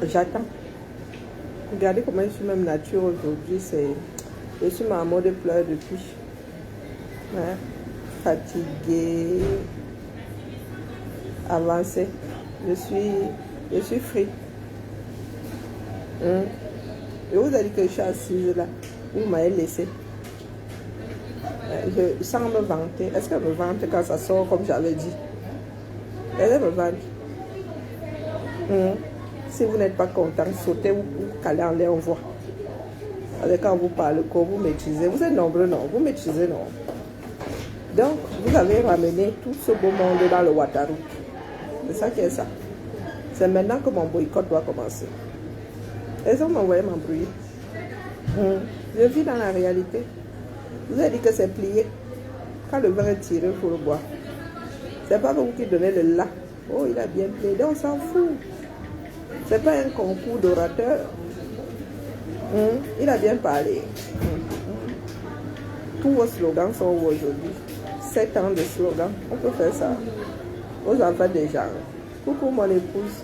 J'attends. Regardez comment je suis même nature aujourd'hui. Je suis maman de pleurs depuis. Ouais. Fatiguée. Avancée. Je suis free. Et vous avez dit que je suis assise là. Vous m'avez laissé. Sans me vanter. Est-ce qu'elle me vante quand ça sort comme j'avais dit? Elle me vante. Si vous n'êtes pas content, sautez ou calez en l'air, on voit. Avec quand vous parlez, quand vous maîtrisez, vous êtes nombreux, non? Vous maîtrisez, non? Donc, vous avez ramené tout ce beau monde dans le Ouattara. C'est ça qui est ça. C'est maintenant que mon boycott doit commencer. Ils ont m'envoyé m'embrouiller. Je vis dans la réalité. Vous avez dit que c'est plié. Quand le vin est tiré, il faut le boire. C'est pas vous qui donnez le là. Oh, il a bien plaidé, on s'en fout. C'est pas un concours d'orateur. Il a bien parlé. Tous vos slogans sont aujourd'hui. 7 ans de slogans. On peut faire ça. Aux enfants des gens. Coucou mon épouse.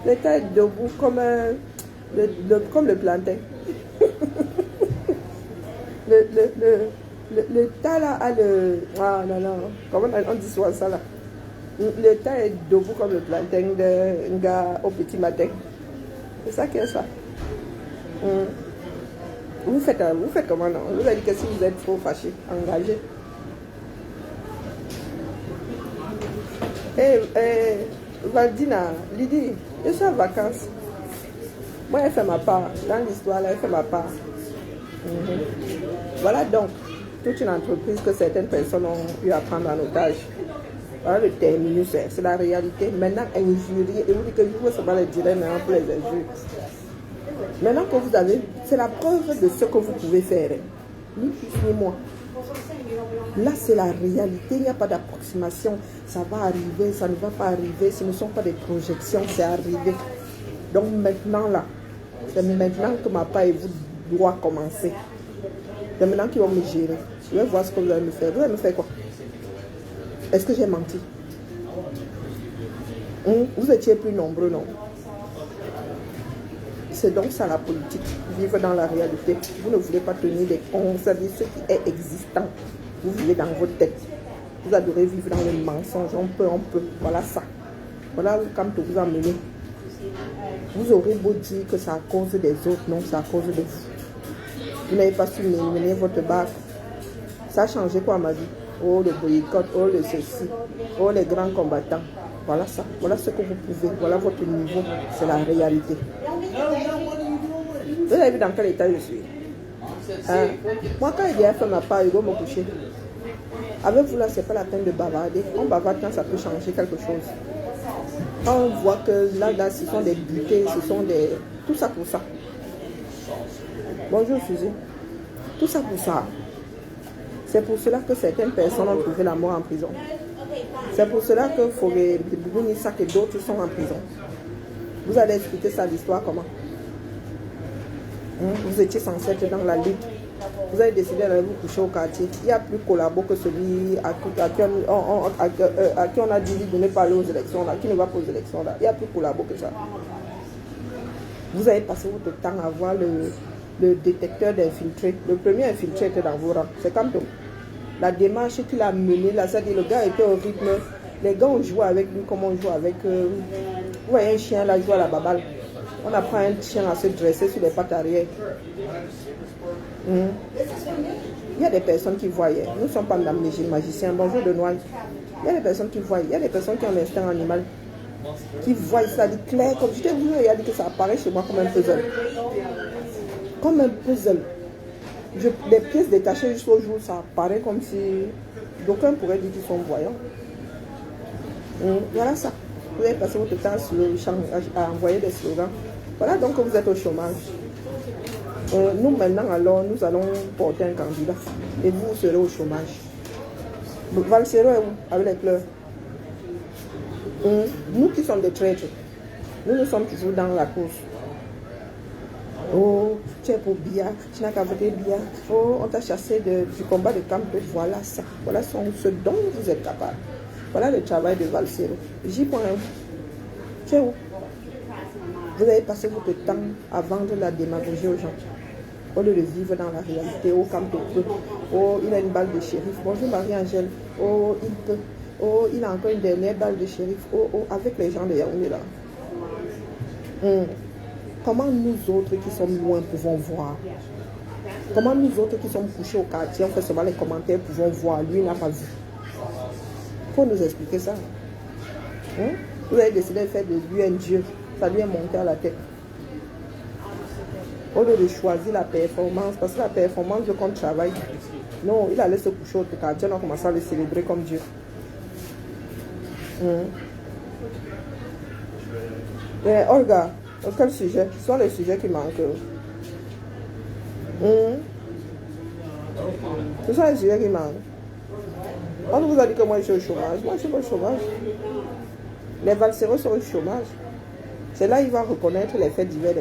L'État est debout comme le plantain. Le tas là a le... Ah non, non. Comment on dit souvent ça là? Le tas est debout comme le plantain d'un gars au petit matin. C'est ça qui est ça. Vous faites comment non? Vous avez dit que si vous êtes trop fâché, engagé. Valdina, Lydie, je suis en vacances. Moi, elle fait ma part. Dans l'histoire, là, elle fait ma part. Voilà donc toute une entreprise que certaines personnes ont eu à prendre en otage. Voilà le terminus, c'est la réalité. Maintenant, injurier, et vous dites que je ne veux pas le dire maintenant pour les injures. Maintenant que vous avez, c'est la preuve de ce que vous pouvez faire. Ni plus ni moins. Là, c'est la réalité, il n'y a pas d'approximation. Ça va arriver, ça ne va pas arriver. Ce ne sont pas des projections, c'est arrivé. Donc maintenant, là, c'est maintenant que ma part et vous doit commencer. C'est maintenant qu'ils vont me gérer. Je vais voir ce que vous allez me faire. Vous allez me faire quoi? Est-ce que j'ai menti? Vous étiez plus nombreux, non? C'est donc ça la politique. Vivre dans la réalité. Vous ne voulez pas tenir des comptes. Vous savez ce qui est existant. Vous vivez dans votre tête. Vous adorez vivre dans le mensonge. On peut. Voilà ça. Voilà quand vous emmenez. Vous aurez beau dire que c'est à cause des autres. Non, c'est à cause de vous. Vous n'avez pas su mener votre barque. Ça a changé quoi ma vie? Oh le boycott, oh le ceci, oh les grands combattants. Voilà ça. Voilà ce que vous pouvez. Voilà votre niveau. C'est la réalité. Vous avez vu dans quel état je suis? Moi quand il y a fait ma part, il va me coucher. Avec vous là, c'est pas la peine de bavarder. On bavarde quand ça peut changer quelque chose. Quand on voit que là, ce sont des butées, ce sont des... Tout ça pour ça. Bonjour Suzy. Tout ça pour ça. C'est pour cela que certaines personnes ont trouvé la mort en prison. C'est pour cela que Forêt Nissak et d'autres sont en prison. Vous allez expliquer ça l'histoire comment? Vous étiez censé être dans la lutte. Vous avez décidé d'aller vous coucher au quartier. Il n'y a plus collabo que celui à qui on a dit de ne pas aller aux élections, là, qui ne va pas aux élections. Là. Il n'y a plus collabo que ça. Vous avez passé votre temps à voir le détecteur d'infiltrés. Le premier infiltré était dans vos rangs. C'est comme tout. La démarche qu'il a menée, là, c'est-à-dire le gars était au rythme. Les gars ont joué avec lui comme on joue avec... vous voyez un chien là jouer à la baballe. On apprend un chien à se dresser sur les pattes arrière. Il y a des personnes qui voyaient. Nous ne sommes pas magiciens. Bonjour de Noël. Il y a des personnes qui voient. Il y a des personnes qui ont l'instinct animal. Qui voient ça dit clair. Comme je t'ai vu, il a dit que ça apparaît chez moi comme un puzzle. Comme un puzzle. Les pièces détachées jusqu'au jour, ça apparaît comme si... D'aucuns pourraient dire qu'ils sont voyants. Voilà ça. Vous avez passé votre temps sur le champ à envoyer des slogans. Voilà donc que vous êtes au chômage. Nous maintenant alors, nous allons porter un candidat. Et vous serez au chômage. Valsero est où? Avec les pleurs. Nous qui sommes des traîtres, nous sommes toujours dans la course. Oh, tu es pour Bia, tu n'as qu'à voter Bia. Oh, on t'a chassé du combat de camp. Voilà ça. Voilà ce dont vous êtes capable. Voilà le travail de Valsero. J'y prends un. Tu es où? Vous avez passé votre temps à vendre la démagogie aux gens. Au lieu de vivre dans la réalité, au camp de peu. Oh, il a une balle de shérif. Bonjour Marie-Angèle. Oh, il peut. Oh, il a encore une dernière balle de shérif. Oh, oh, avec les gens de Yaoundé là. Comment nous autres qui sommes loin pouvons voir? Comment nous autres qui sommes couchés au quartier, on fait seulement les commentaires, pouvons voir? Lui n'a pas vu. Il faut nous expliquer ça. Vous avez décidé de faire de lui un Dieu. Ça lui est monté à la tête. Au lieu de choisir la performance, parce que la performance veut qu'on travaille. Non, il allait se coucher au quartier, on a commencé à le célébrer comme Dieu. Mais Olga, quel sujet? Ce sont les sujets qui manquent. Ce sont les sujets qui manquent. On vous a dit que moi je suis au chômage. Moi je suis pas au chômage. Les valsereux sont au chômage. C'est là qu'il va reconnaître les faits divers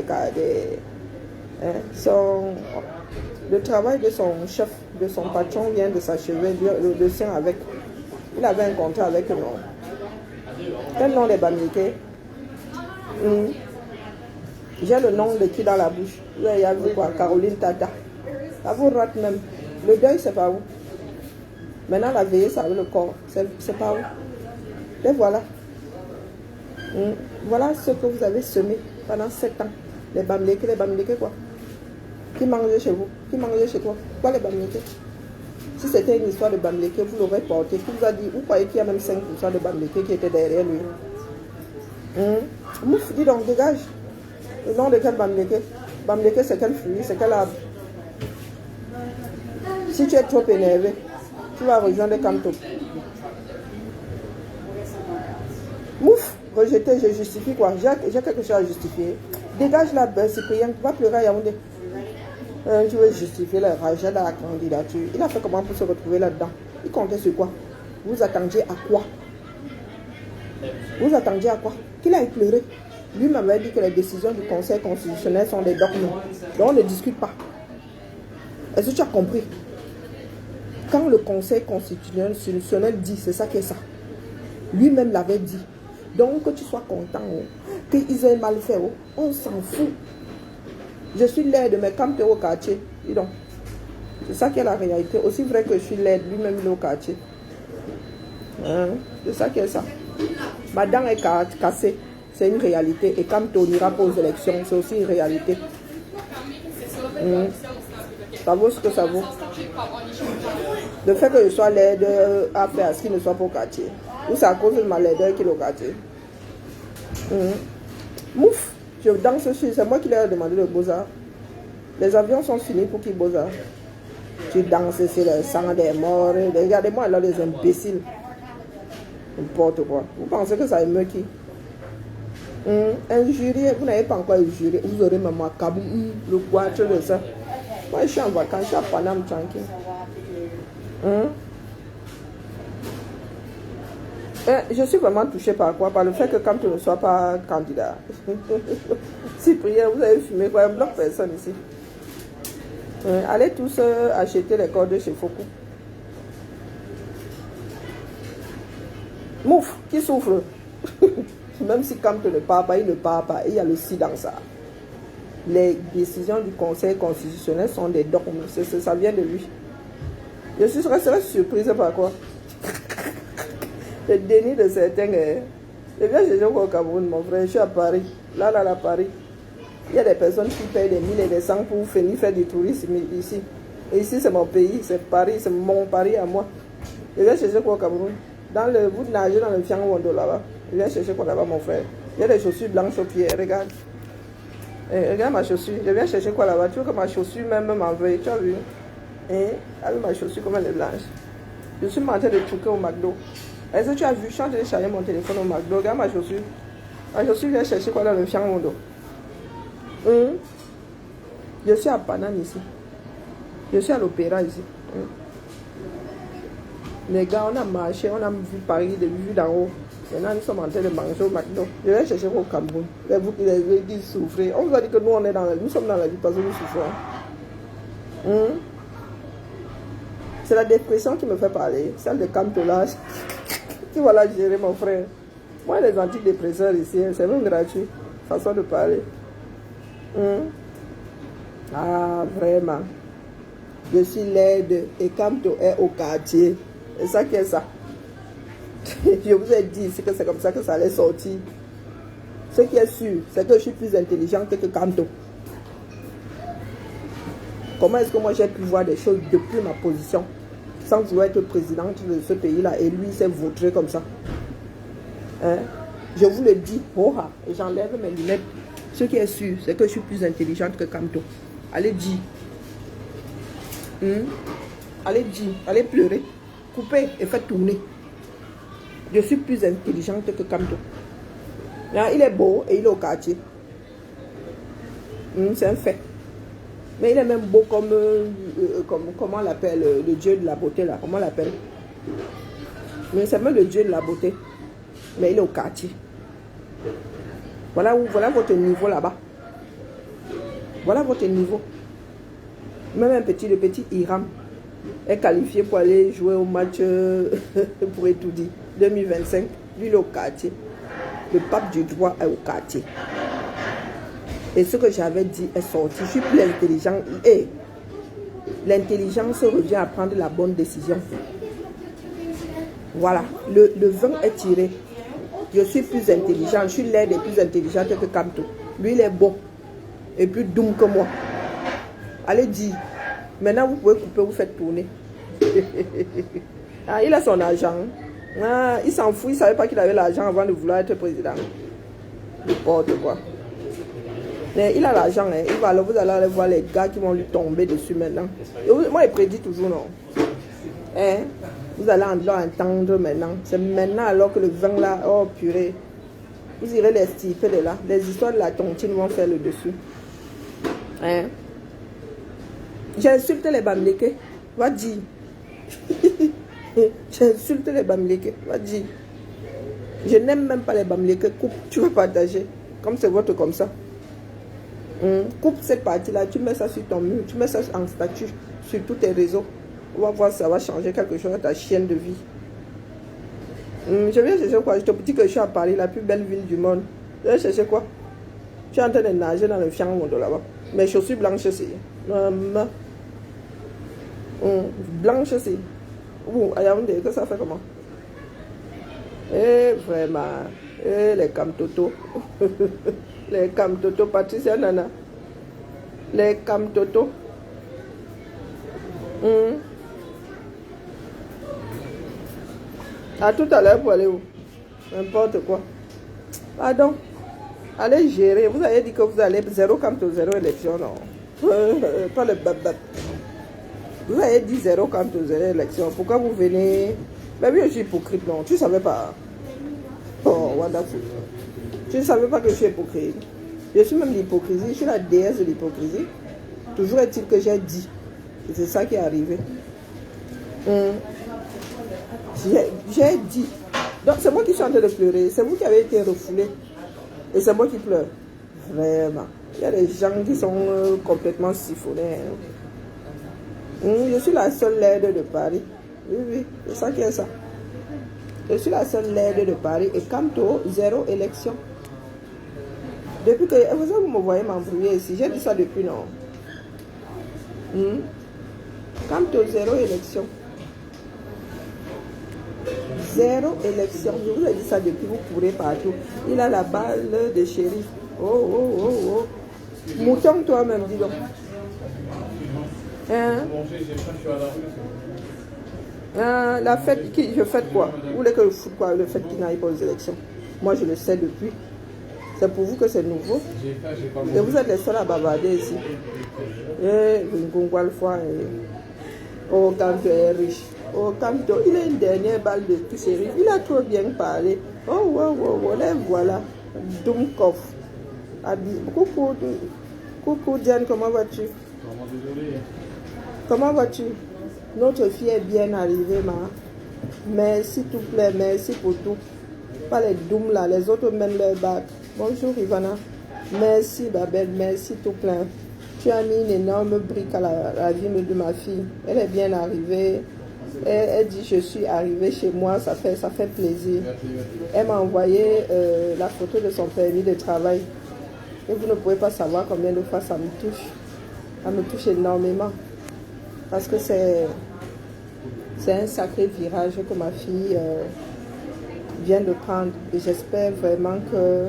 le travail de son chef, de son patron vient de s'achever, le sien avec. Il avait un contrat avec eux. Quel nom les Bamileke? J'ai le nom de qui dans la bouche? Vous avez vu quoi? Caroline Tata. Ça vous rate même. Le deuil, c'est pas où? Maintenant, la veillée, ça avec le corps. C'est pas où? Et voilà. Voilà ce que vous avez semé pendant 7 ans. Les Bamileke quoi? Qui mangeait chez vous? Qui mangeait chez toi? Quoi les Bamileke? Si c'était une histoire de Bamileke, vous l'aurez porté. Qui vous a dit? Vous croyez qu'il y a même 5% de Bamileke qui étaient derrière lui? Mouf, dis donc, dégage. Le nom de quel Bamileke? Bamileke, c'est quel fruit? C'est quel arbre? Si tu es trop énervé, tu vas rejoindre Kamto. Mouf, rejeté, je justifie quoi? J'ai quelque chose à justifier. Dégage la Cyprien, tu vas pleurer à Yaoundé. Tu veux justifier le rejet de la candidature. Il a fait comment pour se retrouver là-dedans? Il comptait sur quoi? Vous attendiez à quoi? Vous attendiez à quoi? Qu'il a pleuré. Lui m'avait dit que les décisions du Conseil constitutionnel sont des dogmes. Donc on ne discute pas. Est-ce que tu as compris? Quand le Conseil constitutionnel dit, c'est ça qui est ça. Lui-même l'avait dit. Donc que tu sois content, qu'ils aient mal fait, on s'en fout. Je suis laide, mais quand tu es au quartier, dis donc. C'est ça qui est la réalité. Aussi vrai que je suis laide, lui-même il est au quartier. C'est ça qui est ça. Ma dent est cassée, c'est une réalité. Et quand on ira pour les élections, c'est aussi une réalité. Ça vaut ce que ça vaut. Le fait que je sois laide a fait à ce qu'il ne soit pas au quartier. Ou c'est à cause de ma laideur qu'il est au quartier. Mouf, je danse sur. C'est moi qui leur ai demandé le Beaux-Arts. Les avions sont finis pour qu'ils Beaux-Arts. Tu danses sur le sang des morts. Regardez-moi là, les imbéciles. N'importe quoi. Vous pensez que ça émeut qui? Injurier, vous n'avez pas encore injurié. Vous aurez même à Kabou, le goitre de ça. Moi, je suis en vacances, je suis à Paname tranquille. Je suis vraiment touchée par quoi? Par le fait que quand tu ne sois pas candidat. Cyprien, vous avez fumé quoi? Un bloc personne ici. Allez tous acheter les cordes chez Foucault. Mouf, qui souffre? Même si quand tu ne parles pas, il ne parle pas. Et il y a le si dans ça. Les décisions du Conseil constitutionnel sont des dogmes. Ça vient de lui. Je serais surprise par quoi? Le déni de certains. Je viens chez au Cameroun, mon frère. Je suis à Paris. Là, à Paris. Il y a des personnes qui payent des 1000 et des 100 pour venir faire du tourisme ici. Et ici, c'est mon pays. C'est Paris. C'est mon Paris à moi. Je viens chercher quoi au Cameroun? Vous nagez dans le Fiangondo là-bas. Je viens chercher quoi là-bas, mon frère? Il y a des chaussures blanches aux pieds. Regarde. Regarde ma chaussure. Je viens chercher quoi là-bas? Tu veux que ma chaussure même m'envoie? Tu as vu? Avec ma chaussure comme elle est blanche. Je suis en train de truquer au McDo. Est-ce que tu as vu? Je suis en train de charger mon téléphone au McDo. Regarde ma chaussure. Ma chaussure vient chercher quoi dans le Fiangondo? Je suis à Paname ici. Je suis à l'opéra ici. Les gars, on a marché, on a vu Paris de vue d'en haut. Maintenant, nous sommes en train de manger au McDo. Je vais chercher au Cameroun. Et vous qui souffrez. On vous a dit que nous, nous sommes dans la vie parce que nous souffrons. C'est la dépression qui me fait parler. Celle de Camtola. Qui va la gérer, mon frère. Moi, les antidépresseurs ici, c'est même gratuit. façon de parler. Ah, vraiment. Je suis laide et Camto est au quartier. C'est ça qui est ça. Je vous ai dit que c'est comme ça que ça allait sortir. Ce qui est sûr, c'est que je suis plus intelligente que Camto. Comment est-ce que moi j'ai pu voir des choses depuis ma position sans vouloir être présidente de ce pays-là et lui s'est vautré comme ça? Hein? Je vous le dis, et j'enlève mes lunettes. Ce qui est sûr, c'est que je suis plus intelligente que Camto. Allez dire. Allez dire, allez pleurer. Coupez et faites tourner. Je suis plus intelligente que Camto. Il est beau et il est au quartier. C'est un fait. Mais il est même beau comme comment on l'appelle, le dieu de la beauté là. Comment on l'appelle? Mais c'est même le dieu de la beauté. Mais il est au quartier. Voilà votre niveau là-bas. Voilà votre niveau. Même le petit Hiram est qualifié pour aller jouer au match pour étudier 2025. Lui, il est au quartier. Le pape du droit est au quartier. Et ce que j'avais dit est sorti. Je suis plus intelligent. Et l'intelligence revient à prendre la bonne décision. Voilà. Le vin est tiré. Je suis plus intelligent. Je suis laide et plus intelligente que Camto. Lui, il est beau. Et plus doux que moi. Allez dire. Maintenant, vous pouvez couper, vous faites tourner. Ah, il a son argent. Ah, il s'en fout. Il ne savait pas qu'il avait l'argent avant de vouloir être président. N'importe quoi. Mais il a l'argent, hein. Vous allez aller voir les gars qui vont lui tomber dessus maintenant. Moi, il prédit toujours, non. Hein? Vous allez entendre maintenant. C'est maintenant alors que le vin là, oh purée. Vous irez les stiper de là. Les histoires de la tontine vont faire le dessus. Hein? J'ai insulté les Bamileke. Va dire. J'ai insulté les Bamileke. Va dire. Je n'aime même pas les Bamileke. Coupe, tu vas partager. Comme c'est votre comme ça. Coupe cette partie-là, tu mets ça sur ton mur, tu mets ça en statut sur tous tes réseaux. On va voir si ça va changer quelque chose à ta chienne de vie. Je viens chercher quoi? Je te dis que je suis à Paris, la plus belle ville du monde. Je viens chercher quoi? Je suis en train de nager dans le fianc de là-bas. Mes chaussures blanches, c'est. Blanche, c'est. Ayaoundé, que ça fait comment? Eh, vraiment. Eh, les Camtoto. Les Camtoto, Patricia Nana. Les Camtoto. À tout à l'heure pour aller où? N'importe quoi. Pardon. Allez gérer. Vous avez dit que vous allez 0 Camto, 0 élection, non? Pas le babab. Vous avez dit 0 Camto, 0 élection. Pourquoi vous venez? Mais oui, je suis hypocrite, non? Tu ne savais pas? Oh, wonderful. Tu ne savais pas que je suis hypocrite. Je suis même l'hypocrisie. Je suis la déesse de l'hypocrisie. Toujours est-il que j'ai dit. Et c'est ça qui est arrivé. J'ai dit. Donc c'est moi qui suis en train de pleurer. C'est vous qui avez été refoulé. Et c'est moi qui pleure. Vraiment. Il y a des gens qui sont complètement siphonnés. Je suis la seule laide de Paris. Oui, oui. C'est ça qui est ça. Je suis la seule laide de Paris. Et Camto, 0 élection. Depuis que vous me voyez m'embrouiller ici, j'ai dit ça depuis, non? Camto, 0 élection. 0 élection. Je vous ai dit ça depuis, vous courez partout. Il a la balle de shérif. Oh. Mouton toi-même, dis donc. Hein? La fête, je fête quoi? Vous voulez que je foute quoi? Le fait qu'il n'aille pas aux élections. Moi, je le sais depuis. C'est pour vous que c'est nouveau. Et vous êtes les seuls à bavarder ici. Oh, Camto est riche. Oh, Camto, il a une dernière balle de tout shérif. Il a trop bien parlé. Oh, les voilà. Dumkov. Coucou, Diane, comment vas-tu? Comment vas-tu? Notre fille est bien arrivée, ma. Merci, s'il te plaît, merci pour tout. Pas les doums là, les autres mènent leur bac. Bonjour, Ivana. Merci, Babel, merci tout plein. Tu as mis une énorme brique à la vie de ma fille. Elle est bien arrivée. Elle dit, je suis arrivée chez moi, ça fait plaisir. Elle m'a envoyé la photo de son permis de travail. Et vous ne pouvez pas savoir combien de fois ça me touche. Ça me touche énormément. Parce que c'est un sacré virage que ma fille vient de prendre. Et j'espère vraiment que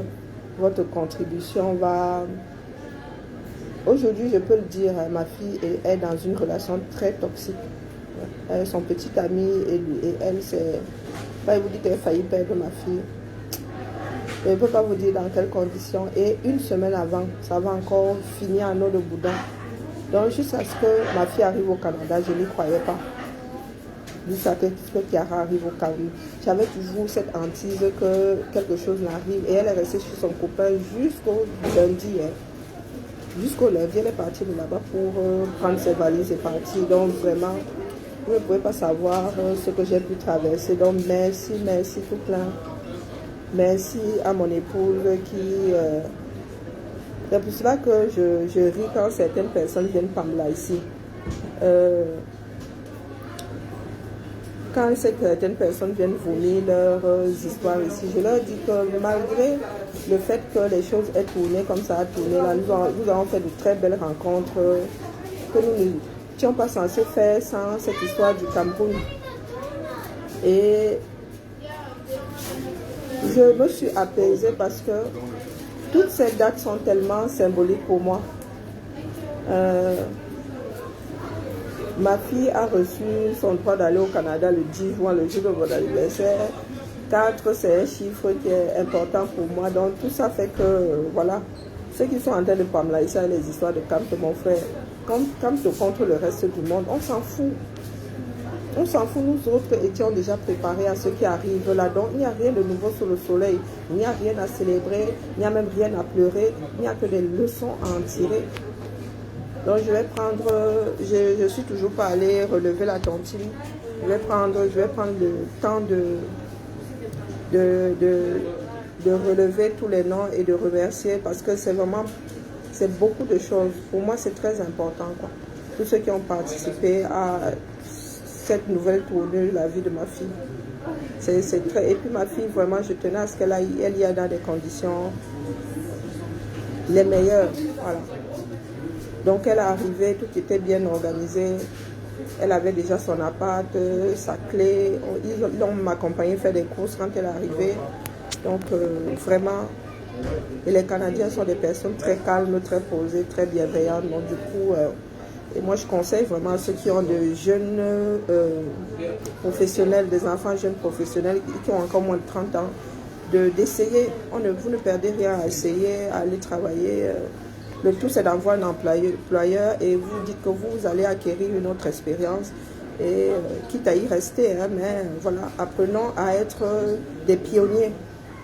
votre contribution va... Aujourd'hui, je peux le dire, ma fille est dans une relation très toxique. Son petit ami et elle, c'est... Bah, vous dites qu'elle a failli perdre ma fille. Je ne peux pas vous dire dans quelles conditions. Et une semaine avant, ça va encore finir en eau de boudin. Donc, jusqu'à ce que ma fille arrive au Canada, je n'y croyais pas. Jusqu'à ce que Kiara arrive au Canada. J'avais toujours cette hantise que quelque chose n'arrive. Et elle est restée chez son copain jusqu'au lundi. Jusqu'au lundi, elle est partie de là-bas pour prendre ses valises et partir. Donc, vraiment, vous ne pouvez pas savoir ce que j'ai pu traverser. Donc, merci tout plein. Merci à mon épouse qui... c'est pour cela que je ris quand certaines personnes viennent par là ici. Quand certaines personnes viennent vomir leurs histoires ici, je leur dis que malgré le fait que les choses aient tourné comme ça a tourné, là, nous avons fait de très belles rencontres que nous n'étions pas censés faire sans cette histoire du Cameroun. Et je me suis apaisée parce que toutes ces dates sont tellement symboliques pour moi. Ma fille a reçu son droit d'aller au Canada le 10 juin, le jour de mon anniversaire. 4, c'est un chiffre qui est important pour moi. Donc tout ça fait que, voilà, ceux qui sont en train de parler ici, les histoires de Camp de mon frère, Camp contre le reste du monde, on s'en fout. On s'en fout, nous autres étions déjà préparés à ce qui arrive là. Donc il n'y a rien de nouveau sous le soleil. Il n'y a rien à célébrer, il n'y a même rien à pleurer. Il n'y a que des leçons à en tirer. Donc je vais prendre, je suis toujours pas allée relever la tontine. Je vais prendre le temps de relever tous les noms et de remercier parce que c'est vraiment, c'est beaucoup de choses. Pour moi, c'est très important, quoi. Tous ceux qui ont participé à cette nouvelle tournure de la vie de ma fille. C'est très... Et puis ma fille, vraiment, je tenais à ce qu'elle y a dans des conditions les meilleures. Voilà. Donc elle est arrivée, tout était bien organisé. Elle avait déjà son appart, sa clé. Ils ont accompagné faire des courses quand elle est arrivée. Donc vraiment, et les Canadiens sont des personnes très calmes, très posées, très bienveillantes. Donc du coup, et moi je conseille vraiment à ceux qui ont de jeunes professionnels, des enfants jeunes professionnels qui ont encore moins de 30 ans, d'essayer. Vous ne perdez rien à essayer, à aller travailler. Le tout, c'est d'avoir un employeur et vous dites que vous allez acquérir une autre expérience et quitte à y rester, hein, mais voilà, apprenons à être des pionniers.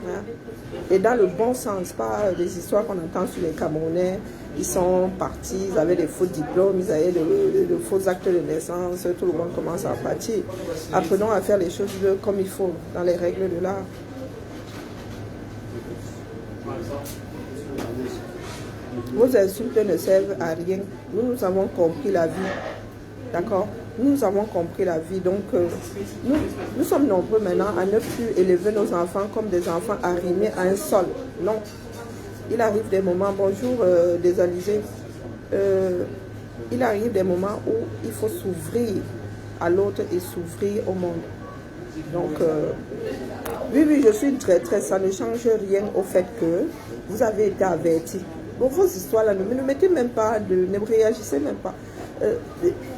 Hein, et dans le bon sens, pas des histoires qu'on entend sur les Camerounais. Ils sont partis, ils avaient des faux diplômes, ils avaient de faux actes de naissance, tout le monde commence à partir. Apprenons à faire les choses comme il faut, dans les règles de l'art. Vos insultes ne servent à rien. Nous avons compris la vie. D'accord? Nous avons compris la vie. Donc, nous sommes nombreux maintenant à ne plus élever nos enfants comme des enfants arrimés à un sol. Non. Il arrive des moments, bonjour des Alizés, il arrive des moments où il faut s'ouvrir à l'autre et s'ouvrir au monde. Donc, oui, je suis une traîtresse. Ça ne change rien au fait que vous avez été avertis. Donc, vos histoires là, ne mettez même pas, ne réagissez même pas.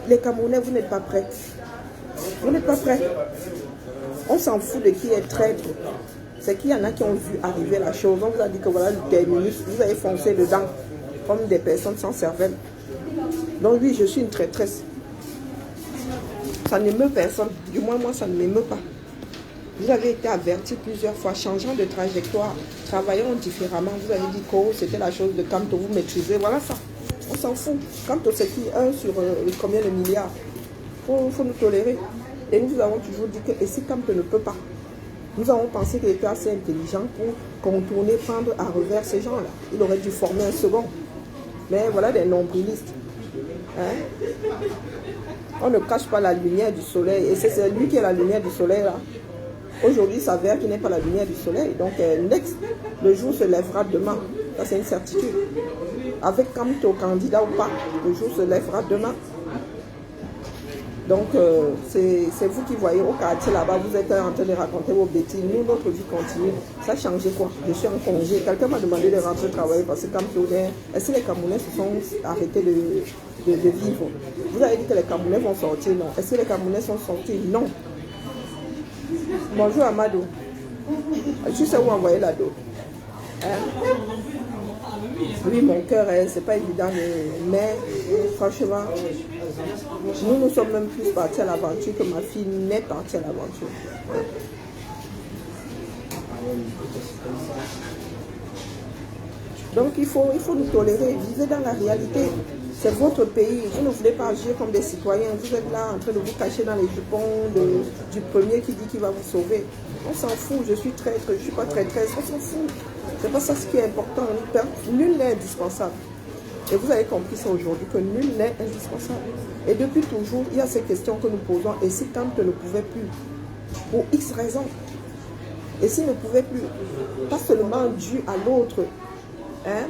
Les Camerounais, vous n'êtes pas prêts. Vous n'êtes pas prêts. On s'en fout de qui est traître. C'est qu'il y en a qui ont vu arriver la chose. On vous a dit que voilà le terminus, vous avez foncé dedans comme des personnes sans cervelle. Donc oui, je suis une traîtresse. Ça n'émeut personne. Du moins, moi, ça ne m'émeut pas. Vous avez été averti plusieurs fois, changeant de trajectoire, travaillant différemment. Vous avez dit que c'était la chose de Camto, vous maîtrisez. Voilà ça. On s'en fout. Camto, c'est qui 1 sur combien de milliards? Il faut nous tolérer. Et nous avons toujours dit que et si Camto ne peut pas, nous avons pensé qu'il était assez intelligent pour contourner, prendre à revers ces gens-là. Il aurait dû former un second. Mais voilà des nombrilistes. Hein? On ne cache pas la lumière du soleil. Et c'est lui qui est la lumière du soleil là. Aujourd'hui, il s'avère qu'il n'est pas la lumière du soleil. Donc, le jour se lèvera demain. Ça, c'est une certitude. Avec comme tu es candidat ou pas, le jour se lèvera demain. Donc, c'est vous qui voyez au quartier là-bas, vous êtes en train de raconter vos bêtises. Nous, notre vie continue. Ça a changé quoi? Je suis en congé. Quelqu'un m'a demandé de rentrer travailler parce que comme est-ce que les Camerounais se sont arrêtés de vivre? Vous avez dit que les Camerounais vont sortir, non? Est-ce que les Camerounais sont sortis? Non. Bonjour Amadou. Tu sais où envoyer la dos? Hein? Oui, mon cœur, c'est pas évident, mais franchement, nous sommes même plus partis à l'aventure que ma fille n'est partie à l'aventure. Donc il faut nous tolérer, vivez dans la réalité. C'est votre pays, vous ne voulez pas agir comme des citoyens, vous êtes là en train de vous cacher dans les jupons du premier qui dit qu'il va vous sauver. On s'en fout, je suis traître, je ne suis pas traîtresse, on s'en fout. C'est pas ça ce qui est important, nul n'est indispensable. Et vous avez compris ça aujourd'hui, que nul n'est indispensable. Et depuis toujours, il y a ces questions que nous posons, et si quand ne pouvait plus, pour X raisons, et s'il ne pouvait plus, pas seulement dû à l'autre, hein,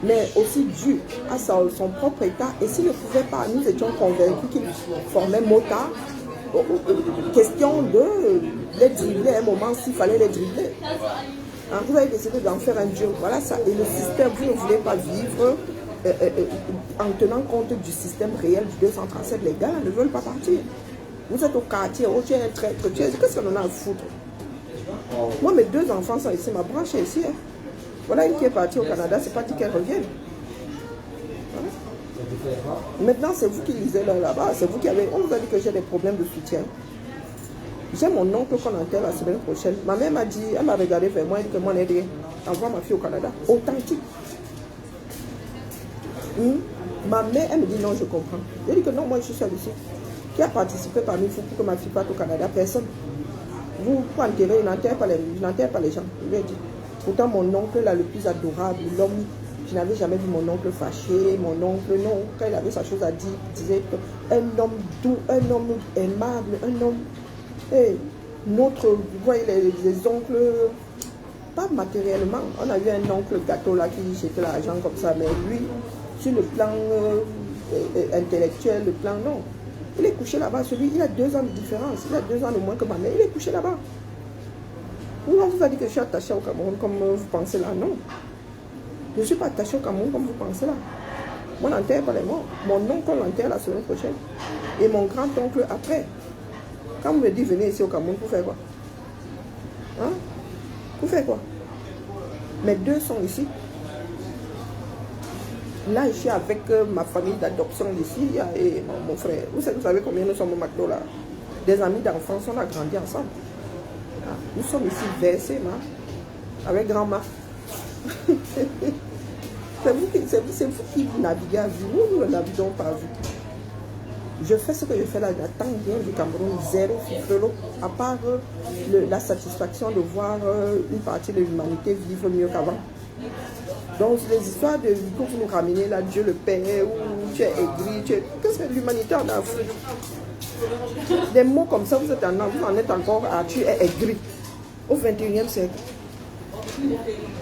mais aussi dû à son propre état. Et s'il ne pouvait pas, nous étions convaincus qu'il formait motard. Question de les dribbler à un moment s'il fallait les dribbler. Hein, vous avez décidé d'en faire un dieu. Voilà ça. Et le système, vous ne voulez pas vivre en tenant compte du système réel du 237. Les gars ne veulent pas partir. Vous êtes au quartier, oh, tu es un traître, qu'est-ce qu'on en a à foutre? Moi, mes 2 enfants sont ici, ma branche est ici. Hein. Voilà une qui est partie au Canada, c'est pas dit qu'elle revienne. Voilà. Maintenant, c'est vous qui lisez là-bas, c'est vous qui avez... On vous a dit que j'ai des problèmes de soutien. J'ai mon oncle qu'on enterre la semaine prochaine. Ma mère m'a dit, elle m'a regardé vers moi, elle dit que moi, elle est envoie ma fille au Canada. Authentique. Ma mère, elle me dit non, je comprends. Je dis que non, moi je suis seule ici. Qui a participé parmi vous pour que ma fille parte au Canada? Personne. Vous, pour enterrer, je n'enterre pas les gens. Je lui ai dit. Pourtant, mon oncle, là, le plus adorable, l'homme, je n'avais jamais vu mon oncle fâché. Mon oncle, non, quand il avait sa chose à dire, il disait un homme doux, un homme aimable, un homme. Hey, vous voyez les oncles, pas matériellement. On a eu un oncle gâteau là qui jetait l'argent comme ça, mais lui, sur le plan intellectuel, le plan, non. Il est couché là-bas, celui, il a 2 ans de différence, il a 2 ans de moins que ma mère, il est couché là-bas. On vous a dit que je suis attachée au Cameroun comme vous pensez là, non. Je ne suis pas attachée au Cameroun comme vous pensez là. Moi, n'enterre pas les morts. Mon oncle l'enterre la semaine prochaine. Et mon grand-oncle après. Quand vous me dites venez ici au Cameroun, pour faire quoi? Hein? Pour faire quoi? Mes 2 sont ici. Là, je suis avec ma famille d'adoption d'ici et mon frère. Vous savez combien nous sommes au McDo là? Des amis d'enfance, on a grandi ensemble. Nous sommes ici versés, avec grand-mère. C'est vous qui naviguez à vue. Nous ne naviguons pas à vue. Je fais ce que je fais là, j'attends bien du Cameroun, zéro fifrelo, à part la satisfaction de voir une partie de l'humanité vivre mieux qu'avant. Donc les histoires de que vous nous ramenez là, Dieu le Père, ou tu es aigri, qu'est-ce que l'humanité en a fait? Des mots comme ça, vous en êtes encore à tu es aigri. Au 21e siècle.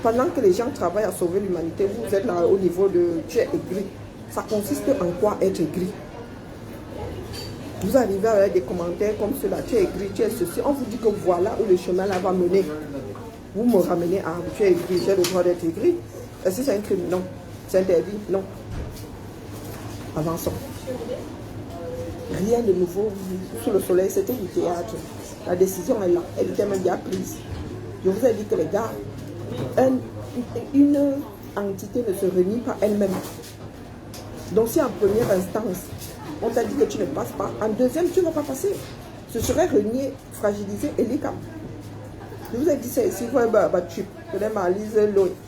Pendant que les gens travaillent à sauver l'humanité, vous êtes là au niveau de tu es aigri. Ça consiste en quoi être aigri? Vous arrivez avec des commentaires comme cela, tu es aigri, tu es ceci. On vous dit que voilà où le chemin là va mener. Vous me ramenez à tu es aigri, j'ai le droit d'être aigri. Est-ce que c'est un crime? Non. C'est interdit? Non. Avançons. Rien de nouveau sous le soleil, c'était du théâtre. La décision est là, elle était même déjà prise. Je vous ai dit que les gars, une entité ne se renie pas elle-même. Donc si en première instance, on t'a dit que tu ne passes pas, en deuxième, tu ne vas pas passer. Ce serait renier, fragiliser et les cas. Je vous ai dit ça ici, vous voyez, tu connais ma lise,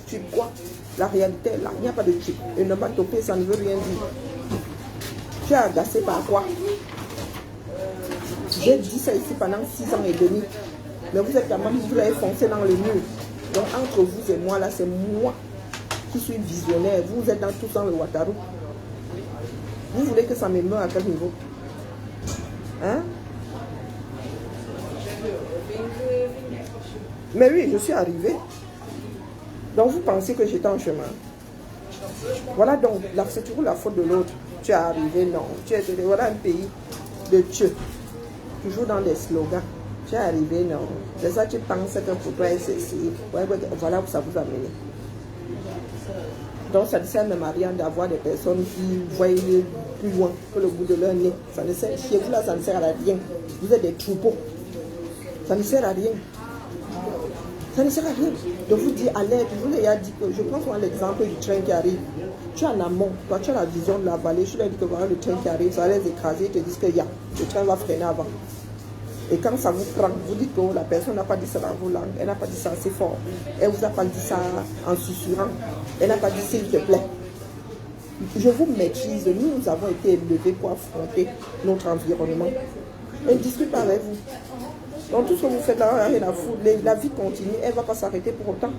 tu quoi? La réalité est là, il n'y a pas de chip. Et ne pas toper, ça ne veut rien dire. Tu es agacé par quoi? J'ai dit ça ici pendant 6 ans et demi. Mais vous êtes capable, vous l'avez foncé dans le mur. Donc entre vous et moi, là, c'est moi qui suis visionnaire. Vous êtes dans tout dans le Ouattara. Vous voulez que ça me meure à quel niveau? Hein? Mais oui, je suis arrivée. Donc vous pensez que j'étais en chemin. Voilà donc, c'est toujours la faute de l'autre. Tu es arrivé, non. Voilà un pays de Dieu. Toujours dans des slogans. Tu es arrivé, non. C'est ça, tu penses que pour toi, c'est ici. Voilà où ça vous a mené. Donc ça ne sert même à rien d'avoir des personnes qui voient plus loin que le bout de leur nez. Ça ne sert, chez vous là, ça ne sert à rien. Vous êtes des troupeaux. Ça ne sert à rien. Ça ne sert à rien de vous dire à l'aide. Je vous ai dit que je prends souvent l'exemple du train qui arrive. Tu es en amont, toi tu as la vision de la vallée. Je leur ai dit que voilà le train qui arrive, ça va les écraser. Ils te disent que le train va freiner avant. Et quand ça vous prend, vous dites que la personne n'a pas dit ça dans vos langues, elle n'a pas dit ça assez fort, elle ne vous a pas dit ça en susurrant, elle n'a pas dit s'il te plaît. Je vous maîtrise, nous avons été élevés pour affronter notre environnement. On discute avec vous. Donc tout ce que vous faites là, la vie continue, elle ne va pas s'arrêter pour autant.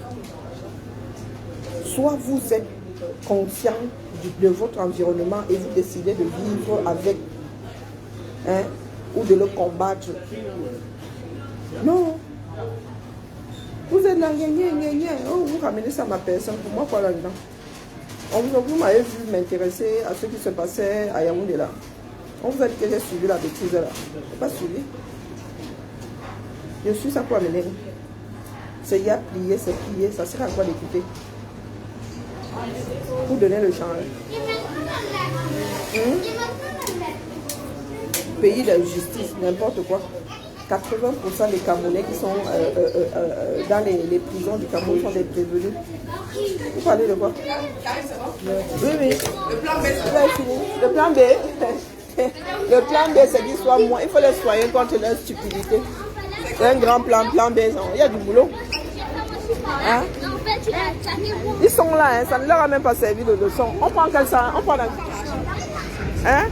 Soit vous êtes conscient de votre environnement et vous décidez de vivre avec, ou de le combattre. Non. Vous êtes là, oh, vous ramenez ça à ma personne. Pour moi, quoi là-dedans? Vous m'avez vu m'intéresser à ce qui se passait à Yaoundé là. On vous a dit que j'ai suivi la bêtise là. Je n'ai pas suivi. Je suis ça pour amener. C'est y a plié, c'est plié. Ça sert à quoi d'écouter? Pour donner le change. Pays de justice, n'importe quoi. 80% des Camerounais qui sont dans les prisons du Cameroun sont des prévenus. Vous parlez de quoi? Oui, oui. Le plan B, c'est fini. Le plan B, le plan B, c'est qu'ils soient moins. Il faut les soigner contre leur stupidité. C'est un grand plan B. Il y a du boulot. Hein? Ils sont là, hein, ça ne leur a même pas servi de leçon. On prend quel ça? On prend la... Hein?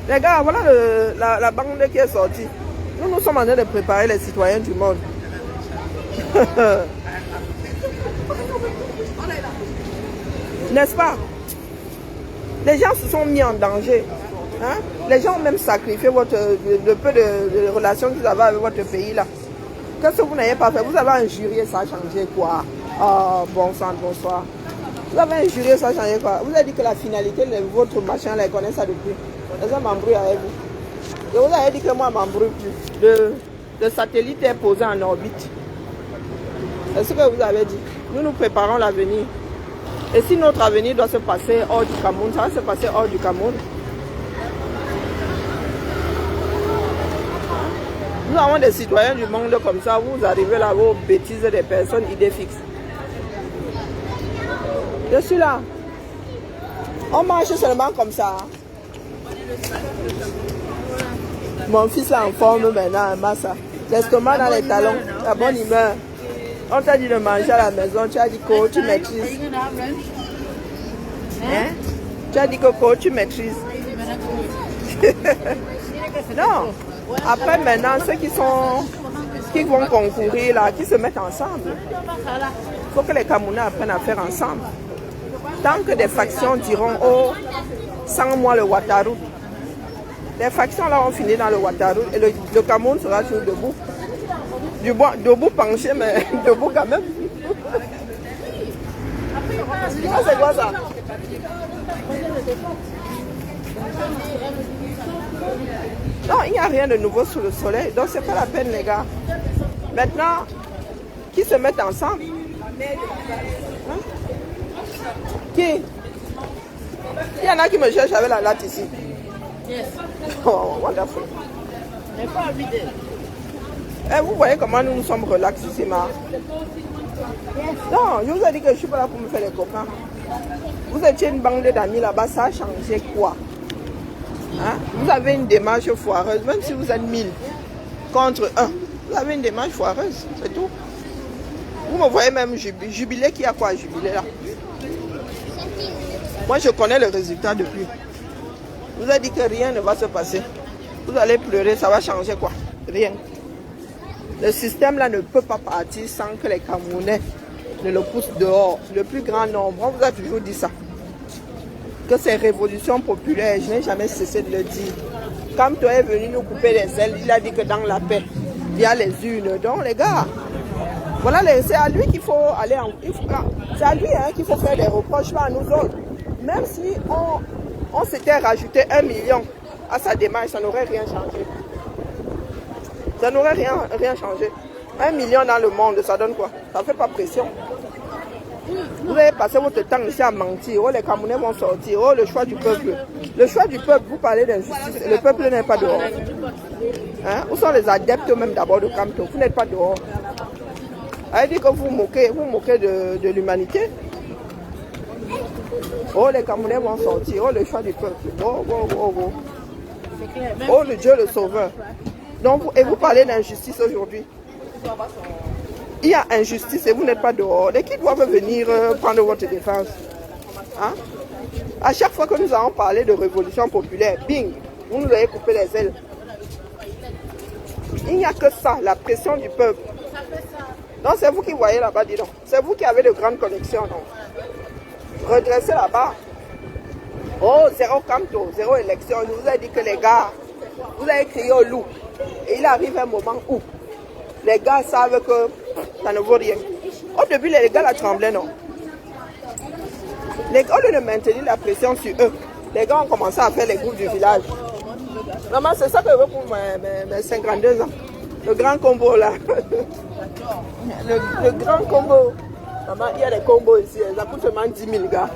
Les gars, voilà la bande qui est sortie. Nous sommes en train de préparer les citoyens du monde. N'est-ce pas? Les gens se sont mis en danger. Hein? Les gens ont même sacrifié le peu de relations qu'ils avaient avec votre pays là. Qu'est-ce que vous n'avez pas fait? Vous avez injurié, ça a changé quoi? Oh, bon sang, bonsoir. Vous avez injurié, ça a changé quoi? Vous avez dit que la finalité de votre machin, là, ils connaissent ça depuis. Les gens m'embrouillent avec vous. Et vous avez dit que moi, je ne m'embrouille plus. Le satellite est posé en orbite. C'est ce que vous avez dit. Nous nous préparons l'avenir. Et si notre avenir doit se passer hors du Cameroun, ça va se passer hors du Cameroun. Nous avons des citoyens du monde comme ça, vous arrivez là, vos bêtises des personnes, idées fixes. Je suis là. On marche seulement comme ça. Mon fils là en forme maintenant, massa. L'estomac dans les talons, la bonne humeur. On t'a dit de manger à la maison, tu as dit que tu maîtrises. Hein? Tu as dit que tu maîtrises. Non. Après maintenant, ceux qui vont concourir là, qui se mettent ensemble. Il faut que les Camerounais apprennent à faire ensemble. Tant que des factions diront, oh, sans moi le Ouattara. Les factions là ont fini dans le Ouattara et le Cameroun sera toujours debout. Debout penché, mais debout quand même. Ah, c'est quoi ça? Non, il n'y a rien de nouveau sous le soleil, donc c'est pas la peine les gars. Maintenant, qui se mettent ensemble? Hein? Qui? Il y en a qui me cherchent avec la latte ici. Yes. Oh, wonderful. Mais pas vider. Eh, vous voyez comment nous sommes relax ici, ma? Non, je vous ai dit que je ne suis pas là pour me faire les copains. Vous étiez une bande d'amis là-bas, ça a changé quoi? Hein? Vous avez une démarche foireuse, même si vous êtes 1000 contre 1. Vous avez une démarche foireuse, c'est tout. Vous me voyez même jubiler, qui a quoi à jubiler là? Moi je connais le résultat depuis. Vous avez dit que rien ne va se passer. Vous allez pleurer, ça va changer quoi? Rien. Le système là ne peut pas partir sans que les Camerounais ne le poussent dehors. Le plus grand nombre, on vous a toujours dit ça. Que ces révolutions populaires, je n'ai jamais cessé de le dire. Quand toi est venu nous couper les ailes, il a dit que dans la paix, il y a les urnes. Donc les gars, Voilà, c'est à lui qu'il faut aller en... C'est à lui hein, qu'il faut faire des reproches, pas à nous autres. Même si on s'était rajouté 1 million à sa démarche, ça n'aurait rien changé. Ça n'aurait rien changé. 1 million dans le monde, ça donne quoi? Ça ne fait pas pression. Vous avez passé votre temps ici à mentir. Oh, les Camerounais vont sortir. Oh, le choix du peuple. Le choix du peuple, vous parlez d'injustice. Le peuple n'est pas dehors. Hein? Où sont les adeptes même d'abord de Kamto? Vous n'êtes pas dehors. Elle dit que vous moquez de l'humanité. Oh, les Camerounais vont sortir. Oh, le choix du peuple. Oh, oh, oh, oh. Oh, le Dieu le sauveur. Donc, et vous parlez d'injustice aujourd'hui. Il y a injustice et vous n'êtes pas dehors. Et qui doivent venir prendre votre défense? Hein? À chaque fois que nous avons parlé de révolution populaire, bing, vous nous avez coupé les ailes. Il n'y a que ça, la pression du peuple. Donc c'est vous qui voyez là-bas, dis donc. C'est vous qui avez de grandes connexions, non? Redressez là-bas. Oh, zéro Kamto, zéro élection. Je vous ai dit que les gars, vous avez crié au loup. Et il arrive un moment où les gars savent que ça ne vaut rien. Au début, les gars la tremblaient, non? Les gars, au lieu de maintenir la pression sur eux, les gars ont commencé à faire les groupes du village. Vraiment, c'est ça que je veux pour mes 52 ans. Le grand combo, là. le grand combo. Maman, il y a des combos ici. Ça coûte seulement 10 000 gars.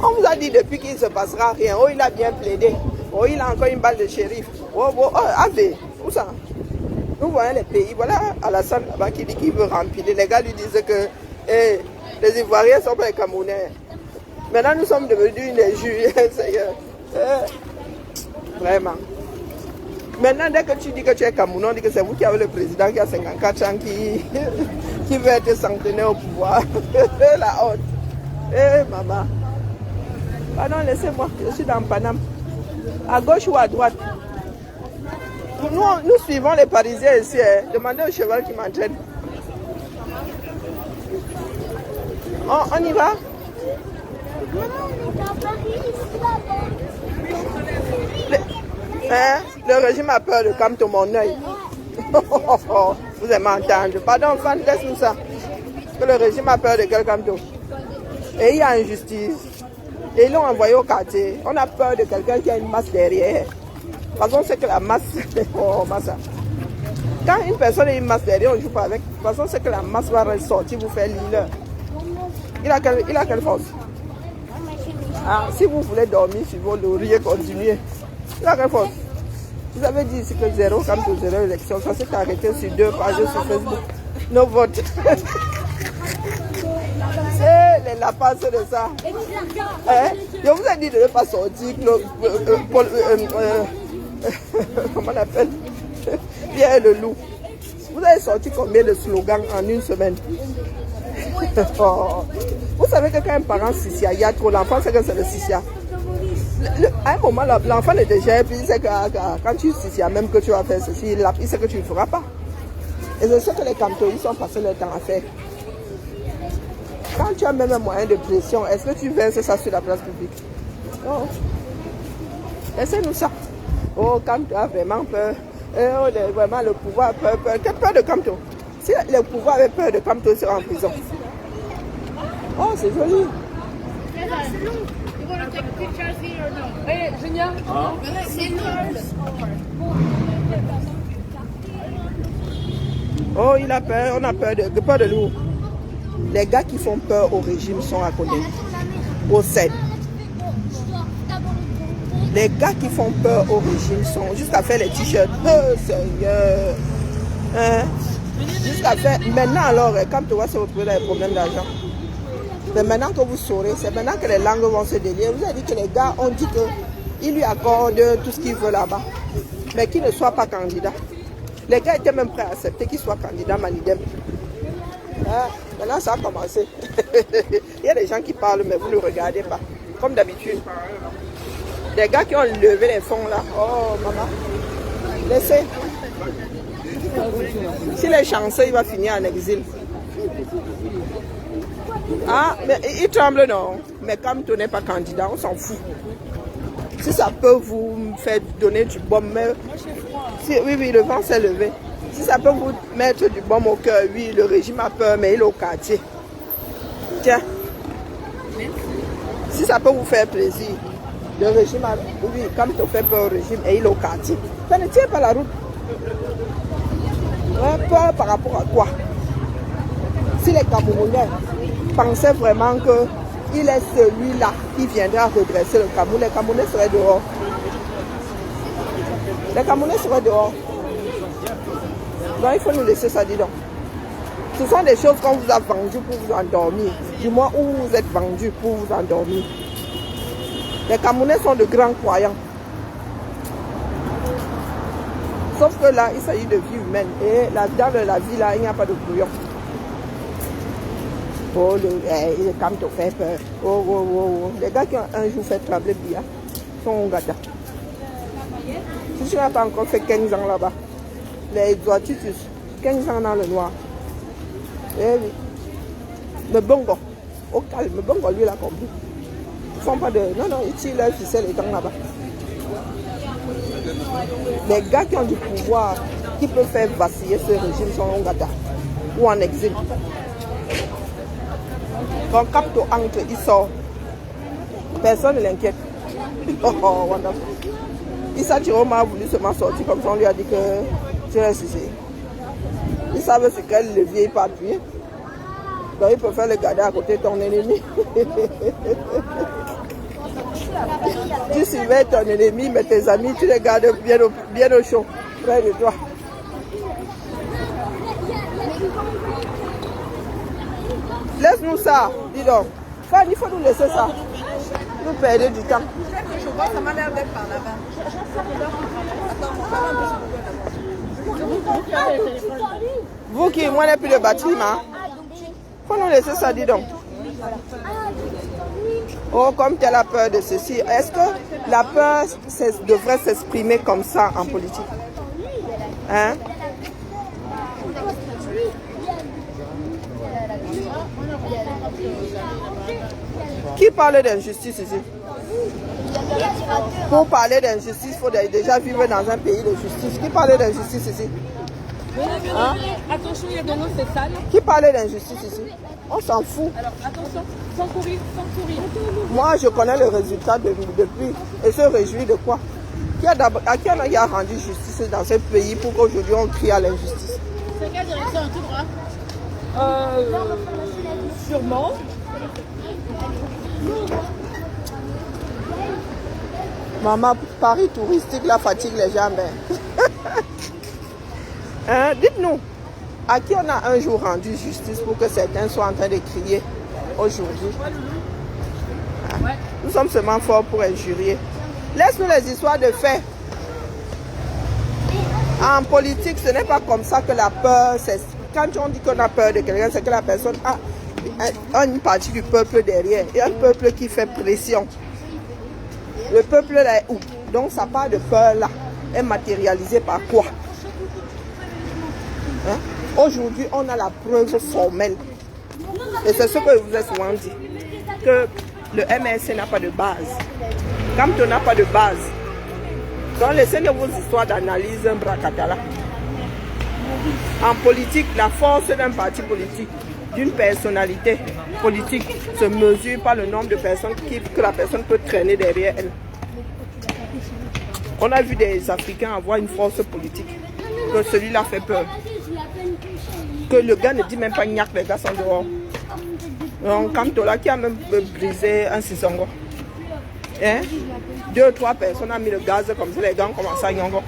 On vous a dit depuis qu'il ne se passera rien. Oh, il a bien plaidé. Oh, il a encore une balle de shérif. Oh, oh, oh, Ave. Où ça? Nous voyons les pays. Voilà Alassane là-bas qui dit qu'il veut remplir. Les gars lui disent que les Ivoiriens ne sont pas les Camerounais. Maintenant, nous sommes devenus des juges. Vraiment. Maintenant, dès que tu dis que tu es Camerounais, on dit que c'est vous qui avez le président qui a 54 ans qui veut être centenaire au pouvoir. La honte. Maman. Pardon, laissez-moi. Je suis dans Paname. À gauche ou à droite? Nous suivons les Parisiens ici. Demandez au cheval qui m'entraîne. On y va? Le régime a peur de Kamto, mon œil. Vous aimez entendre. Pardon, fan, laisse-nous ça. Que le régime a peur de quel Kamto? Et il y a injustice. Et ils l'ont envoyé au quartier. On a peur de quelqu'un qui a une masse derrière. De toute façon, c'est que la masse... Oh, massa. Quand une personne a une masse derrière, on ne joue pas avec. De toute façon, c'est que la masse va ressortir, vous faire l'île. Il a quelle force? Ah, si vous voulez dormir sur vos lauriers, continuez. Il a quelle force? Vous avez dit ici que 0, comme que 0 élection. Ça s'est arrêté sur 2 pages sur Facebook. Nos votes. C'est les lapins de ça. Je vous ai dit de ne pas sortir. Comment on appelle? Pierre le loup. Vous avez sorti combien de slogans en une semaine? Vous savez que quand un parent sissia, il y a trop, l'enfant sait que c'est le sissia. À un moment, l'enfant est déjà, puis il sait que quand tu sissia, même que tu vas faire ceci, il sait que tu ne le feras pas. Et c'est ce que les Kamto, ils sont passés leur temps à faire. Quand tu as même un moyen de pression, est-ce que tu verses ça sur la place publique? Non. Laissez-nous ça. Oh, Kamto a vraiment peur. Oh, vraiment, le pouvoir a peur. Quelle peur de Kamto? Si le pouvoir avait peur de Kamto, il sera en prison. Oh, c'est joli. Oh, il a peur. On a peur de nous. Les gars qui font peur au régime sont à côté. Au CED. Les gars qui font peur au régime sont jusqu'à faire les t-shirts. Oh Seigneur. Hein? Jusqu'à faire. Maintenant alors, quand tu vas se retrouver dans les problèmes d'argent. Mais maintenant que vous saurez, c'est maintenant que les langues vont se délier. Vous avez dit que les gars ont dit qu'ils lui accordent tout ce qu'il veut là-bas. Mais qu'il ne soit pas candidat. Les gars étaient même prêts à accepter qu'il soit candidat Manidem. Hein? Maintenant ça a commencé. Il y a des gens qui parlent mais vous ne regardez pas. Comme d'habitude. Les gars qui ont levé les fonds là. Oh maman. Laissez. S'il est chanceux, il va finir en exil. Ah, mais il tremble non. Mais comme tu n'es pas candidat, on s'en fout. Si ça peut vous faire donner du bon, mais Oui, oui, le vent s'est levé. Si ça peut vous mettre du baume au cœur, oui, le régime a peur, mais il est au quartier. Tiens. Si ça peut vous faire plaisir, le régime a... Oui, comme tu fais peur au régime et il est au quartier. Ça ne tient pas la route. Ouais, peur par rapport à quoi? Si les Camerounais pensaient vraiment qu'il est celui-là qui viendra redresser le Cameroun, les Camerounais seraient dehors. Les Camerounais seraient dehors. Donc il faut nous laisser ça, dis donc. Ce sont des choses qu'on vous a vendues pour vous endormir. Du moins où vous êtes vendus pour vous endormir. Les Camerounais sont de grands croyants. Sauf que là, il s'agit de vie humaine. Et là, dans la vie, là, il n'y a pas de bouillon. Oh, le camp te fait peur. Oh, oh, oh, oh. Les gars qui ont un jour fait trembler Bia sont au gata. Si tu n'as pas encore fait 15 ans là-bas, les Zoatitus, 15 ans dans le noir. Eh oui. Le bongo, au calme, le bongo, lui, il a compris. Ils font pas de... Non, non, ils tirent leur ficelle et temps là-bas. Les gars qui ont du pouvoir, qui peuvent faire vaciller ce régime sont en gata ou en exil. Quand Capto entre, il sort. Personne ne l'inquiète. Oh, oh, wonderful. Issa Chiroma a voulu seulement sortir comme ça, on lui a dit que tu restes ici. Ils savent sur quel levier il peut appuyer. Donc il peut faire le garder à côté de ton ennemi. Tu surveilles ton ennemi, mais tes amis, tu les gardes bien au chaud, près de toi. Laisse-nous ça, dis donc. Fanny, il faut nous laisser ça. Nous perdons du temps. Ça m'a l'air d'être par là-bas. Vous qui, moi, n'avez plus de bâtiment. Il faut nous laisser ça, dis donc. Oh, comme tu as la peur de ceci. Est-ce que la peur devrait s'exprimer comme ça en politique? Hein? Qui parle d'injustice ici? Pour parler d'injustice, il faut déjà vivre dans un pays de justice. Qui parle d'injustice ici? Hein? Attention, il y a de l'eau, c'est sale. Qui parle d'injustice ici? On s'en fout. Alors attention, sans courir, sans courir. Moi, je connais le résultat depuis. Et se réjouit de quoi? À qui on a rendu justice dans ce pays pour qu'aujourd'hui on crie à l'injustice? C'est quelle direction, tout droit? Sûrement. Maman, Paris touristique, la fatigue les gens. Hein? Dites-nous, à qui on a un jour rendu justice pour que certains soient en train de crier aujourd'hui? Hein? Ouais. Nous sommes seulement forts pour injurier. Laisse-nous les histoires de faits. En politique, ce n'est pas comme ça que la peur, quand on dit qu'on a peur de quelqu'un, c'est que la personne a une partie du peuple derrière. Il y a un peuple qui fait pression. Le peuple là est où? Donc sa part de peur là est matérialisée par quoi? Hein? Aujourd'hui, on a la preuve formelle. Et c'est ce que je vous ai souvent dit. Que le MSC n'a pas de base. Quand on n'a pas de base, donc laissez-nous vos histoires d'analyse un bracatala. En politique, la force d'un parti politique, d'une personnalité politique, se mesure par le nombre de personnes que la personne peut traîner derrière elle. On a vu des Africains avoir une force politique, que celui-là fait peur. Que le gars ne dit même pas gnac, les gars sont dehors. Donc, Kamtola qui a même brisé un sisongo. Hein? 2 ou 3 personnes ont mis le gaz comme ça, les gars ont commencé à yongo.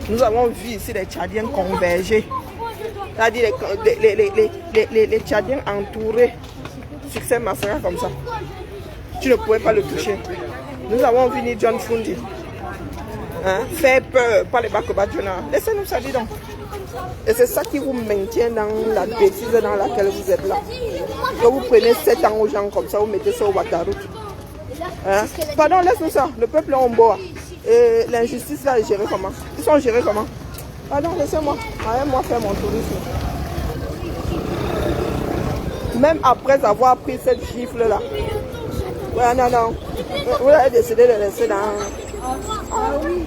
Nous avons vu ici les Tchadiens converger. C'est-à-dire les Tchadiens entourés. Succès massacre comme ça. Tu ne pouvais pas le toucher. Nous avons vu ni John Fundi. Hein? Faire peur, pas les Bakobadjona. Laissez-nous ça, dis donc. Et c'est ça qui vous maintient dans la bêtise dans laquelle vous êtes là. Que vous prenez 7 ans aux gens comme ça, vous mettez ça au Wataru. Hein? Pardon, laisse-nous ça. Le peuple est en bois. Et l'injustice là est gérée comment? Ils sont gérés comment? Pardon, laissez-moi. Allez-moi faire mon tourisme. Même après avoir pris cette gifle là. Ouais, non, non. Vous avez décidé de laisser dans... Ah oui.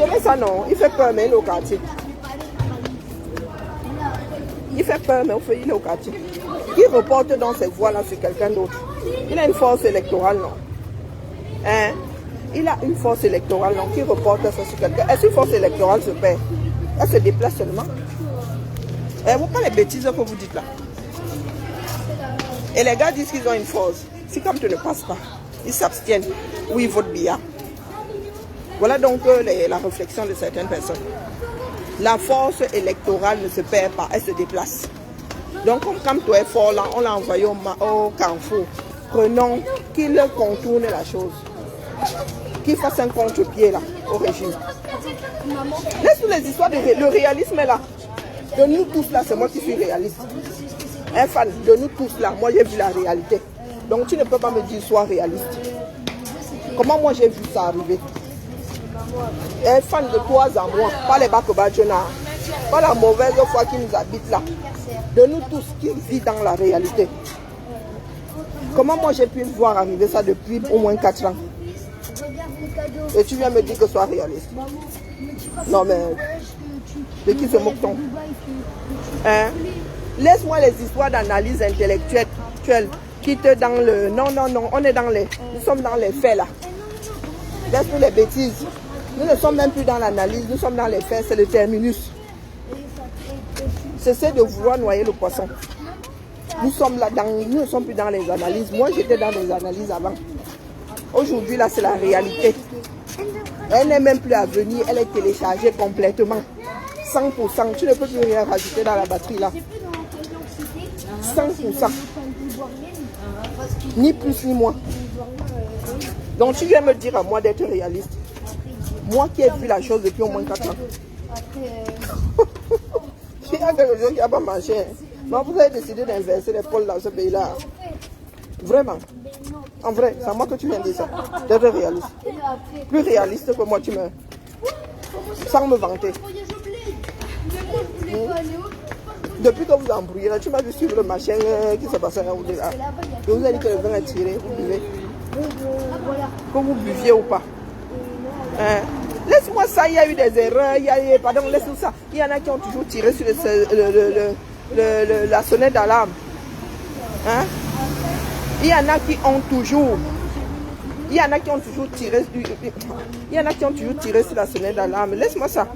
dirais ça non, il fait peur, mais il est au quartier. Il fait peur, mais il est au quartier. Qui reporte dans ses voix-là sur quelqu'un d'autre? Il a une force électorale, non? Hein? Il a une force électorale, non? Qui reporte ça sur quelqu'un? Est-ce qu'une force électorale se perd? Elle se déplace seulement? Vous pas les bêtises que vous dites là. Et les gars disent qu'ils ont une force. Si comme tu ne passes pas, ils s'abstiennent ou ils votent bien. Voilà donc la réflexion de certaines personnes. La force électorale ne se perd pas, elle se déplace. Donc comme toi est fort là, on l'a envoyé au Carrefour. Prenons qu'il contourne la chose. Qu'il fasse un contre-pied là, au régime. Laisse-nous les histoires, le réalisme est là. De nous tous là, c'est moi qui suis réaliste. Un fan, de nous tous là, moi j'ai vu la réalité. Donc tu ne peux pas me dire sois réaliste. Comment moi j'ai vu ça arriver? Un fan de toi à moi, pas les Bakobadjona, pas la mauvaise foi qui nous habite là. De nous tous qui vit dans la réalité. Comment moi j'ai pu voir arriver ça depuis au moins 4 ans? Et tu viens me dire que sois réaliste. Non mais, de qui se moque-t-on? Hein? Laisse-moi les histoires d'analyse intellectuelle qui te dans le... Non, on est dans les... Nous sommes dans les faits là. Laisse-nous les bêtises. Nous ne sommes même plus dans l'analyse, nous sommes dans les faits, c'est le terminus. Cessez de vouloir noyer le poisson. Nous sommes là nous ne sommes plus dans les analyses. Moi j'étais dans les analyses avant. Aujourd'hui là c'est la réalité. Elle n'est même plus à venir, elle est téléchargée complètement. 100%, tu ne peux plus rien rajouter dans la batterie là. 100%. Ni plus ni moins. Donc tu viens me dire à moi d'être réaliste. Moi qui ai vu la chose depuis au moins 4 ans. Il y a quelque chose qui n'a pas marché. Mais vous avez décidé d'inverser les pôles dans ce pays-là. Vraiment. En vrai, c'est à moi que tu viens de dire ça. D'être réaliste. Plus réaliste que moi, tu me... Sans me vanter. Depuis que vous embrouillez là, tu m'as vu suivre le machin qui se passait là. Je vous ai dit que le vin est tiré, vous buvez. Que vous buviez ou pas. Hein? Laisse-moi ça, il y a eu des erreurs, pardon, laisse-nous ça. Il y en a qui ont toujours tiré sur la sonnette d'alarme. Hein? Il y en a qui ont toujours tiré. Il y en a qui ont toujours tiré sur la sonnette d'alarme. Laisse-moi ça.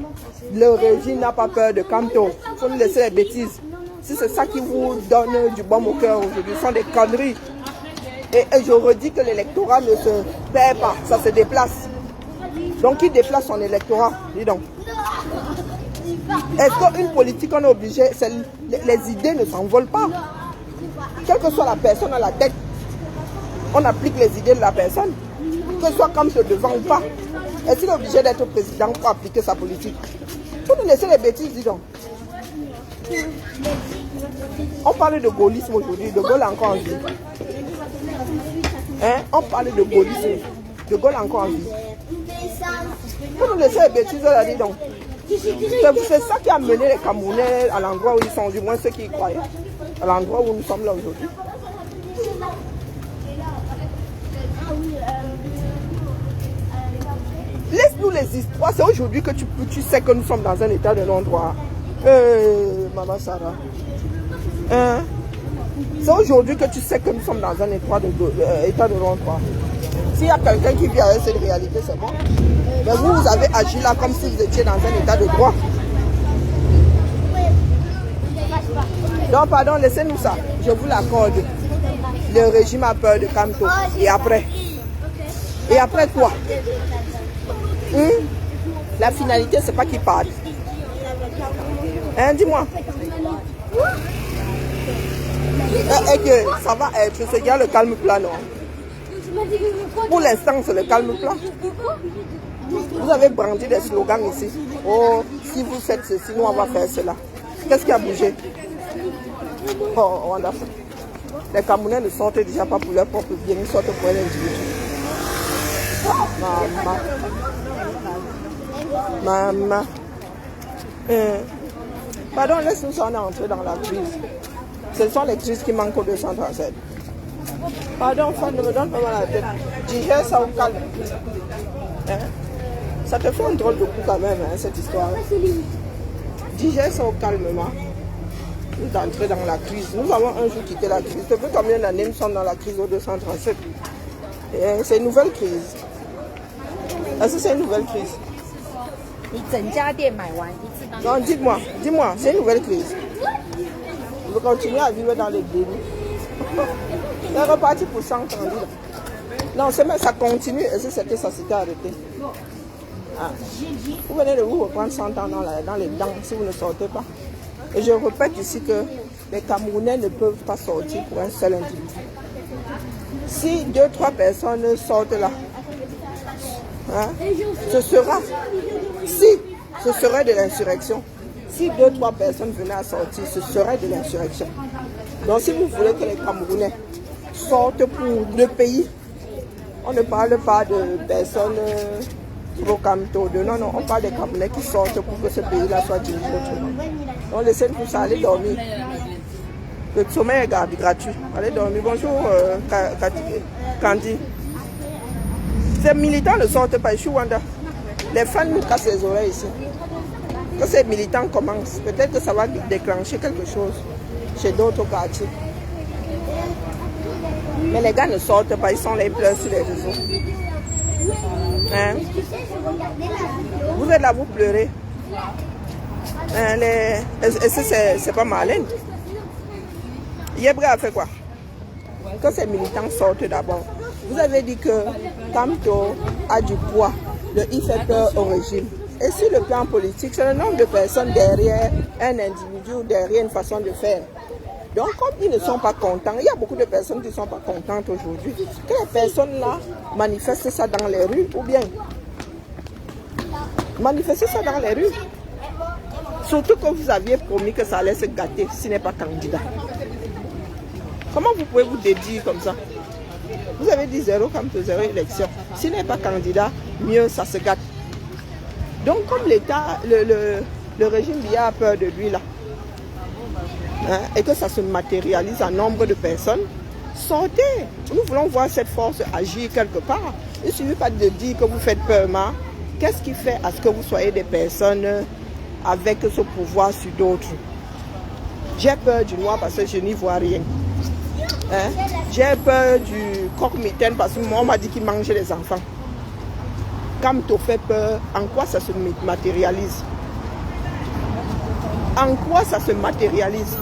Le régime n'a pas peur de Camto. Il faut nous laisser les bêtises. Si c'est ça qui vous donne du baume au cœur aujourd'hui, ce sont des conneries. Et je redis que l'électorat ne se perd pas, ça se déplace. Donc qui déplace son électorat? Dis donc. Est-ce qu'une politique on est obligé, les idées ne s'envolent pas. Quelle que soit la personne à la tête, on applique les idées de la personne. Que ce soit comme ce devant ou pas. Est-ce qu'il est obligé d'être président pour appliquer sa politique? Pour nous laisser les bêtises, dis donc. On parle de gaullisme aujourd'hui, de Gaulle encore en vie. Hein? On parle de gaullisme, de Gaulle encore en vie. Pour nous laisser les bêtises, là, dis donc. C'est ça qui a mené les Camerounais à l'endroit où ils sont, du moins ceux qui y croyaient. À l'endroit où nous sommes là aujourd'hui. Laisse-nous les histoires. C'est aujourd'hui que tu sais que nous sommes dans un état de non-droit. Maman Sarah. Hein? C'est aujourd'hui que tu sais que nous sommes dans un état de non-droit. S'il y a quelqu'un qui vit avec cette réalité, c'est bon. Mais vous avez agi là comme si vous étiez dans un état de droit. Non, pardon, laissez-nous ça. Je vous l'accorde. Le régime a peur de Camto. Et après? Et après quoi? La finalité, c'est pas qu'il parle. Hein, dis-moi. Et que ça va être, c'est bien le calme plat, non? Pour l'instant, c'est le calme plat. Vous avez brandi des slogans ici. Oh, si vous faites ceci, nous on va faire cela. Qu'est-ce qui a bougé? Oh, on a fait. Les Camerounais ne sortent déjà pas pour leur propre bien, ils sortent pour l'individu. Maman. Pardon, laisse-nous ça, on est entré dans la crise. Ce sont les crises qui manquent au 237. Pardon, fan, ne me donne pas mal la tête. Digère ça au calme. Hein? Ça te fait un drôle de coup quand même, hein, cette histoire. Digère ça calmement. Nous entrons dans la crise. Nous avons un jour quitté la crise. Depuis combien d'années nous sommes dans la crise au 237? C'est une nouvelle crise. Est-ce que c'est une nouvelle crise? Non, dis-moi, c'est une nouvelle crise. On veut continuer à vivre dans les dénis. C'est reparti pour 100 ans. Non, ça continue. Est-ce que ça s'était arrêté? Ah. Vous venez de vous reprendre 100 ans dans les dents si vous ne sortez pas. Et je répète ici que les Camerounais ne peuvent pas sortir pour un seul individu. Si 2-3 personnes sortent là, hein, ce serait de l'insurrection. Si 2-3 personnes venaient à sortir, ce serait de l'insurrection. Donc si vous voulez que les Camerounais sortent pour le pays, on ne parle pas de personnes pro-Camto, non, on parle des Camerounais qui sortent pour que ce pays-là soit dirigé autrement. Donc laissez tout ça, allez dormir. Le sommeil est gratuit. Allez dormir. Bonjour Candy. Ces militants ne sortent pas, Chouanda. Les fans nous cassent les oreilles ici. Quand ces militants commencent, peut-être que ça va déclencher quelque chose chez d'autres quartiers. Mais les gars ne sortent pas, ils sont les pleurs sur les réseaux. Hein? Vous êtes là, vous pleurez. Hein, est-ce que c'est pas malin? Yébré a fait quoi? Quand ces militants sortent d'abord, vous avez dit que Camto a du poids, il fait peur au régime. Et sur le plan politique, c'est le nombre de personnes derrière un individu ou derrière une façon de faire. Donc, comme ils ne sont pas contents, il y a beaucoup de personnes qui ne sont pas contentes aujourd'hui. Que les personnes-là manifestent ça dans les rues ou bien manifester ça dans les rues. Surtout que vous aviez promis que ça allait se gâter s'il n'est pas candidat. Comment vous pouvez vous dédier comme ça? Vous avez dit 0 comme 0 élection. S'il n'est pas candidat, mieux ça se gâte. Donc comme l'État, le régime Biya a peur de lui là, hein, et que ça se matérialise en nombre de personnes, sortez. Nous voulons voir cette force agir quelque part. Il ne suffit pas de dire que vous faites peur, mais qu'est-ce qui fait à ce que vous soyez des personnes avec ce pouvoir sur d'autres? J'ai peur du noir parce que je n'y vois rien. Hein? J'ai peur du coq-mitaine parce que moi on m'a dit qu'il mangeait les enfants. Quand tu fais peur, en quoi ça se matérialise? En quoi ça se matérialise?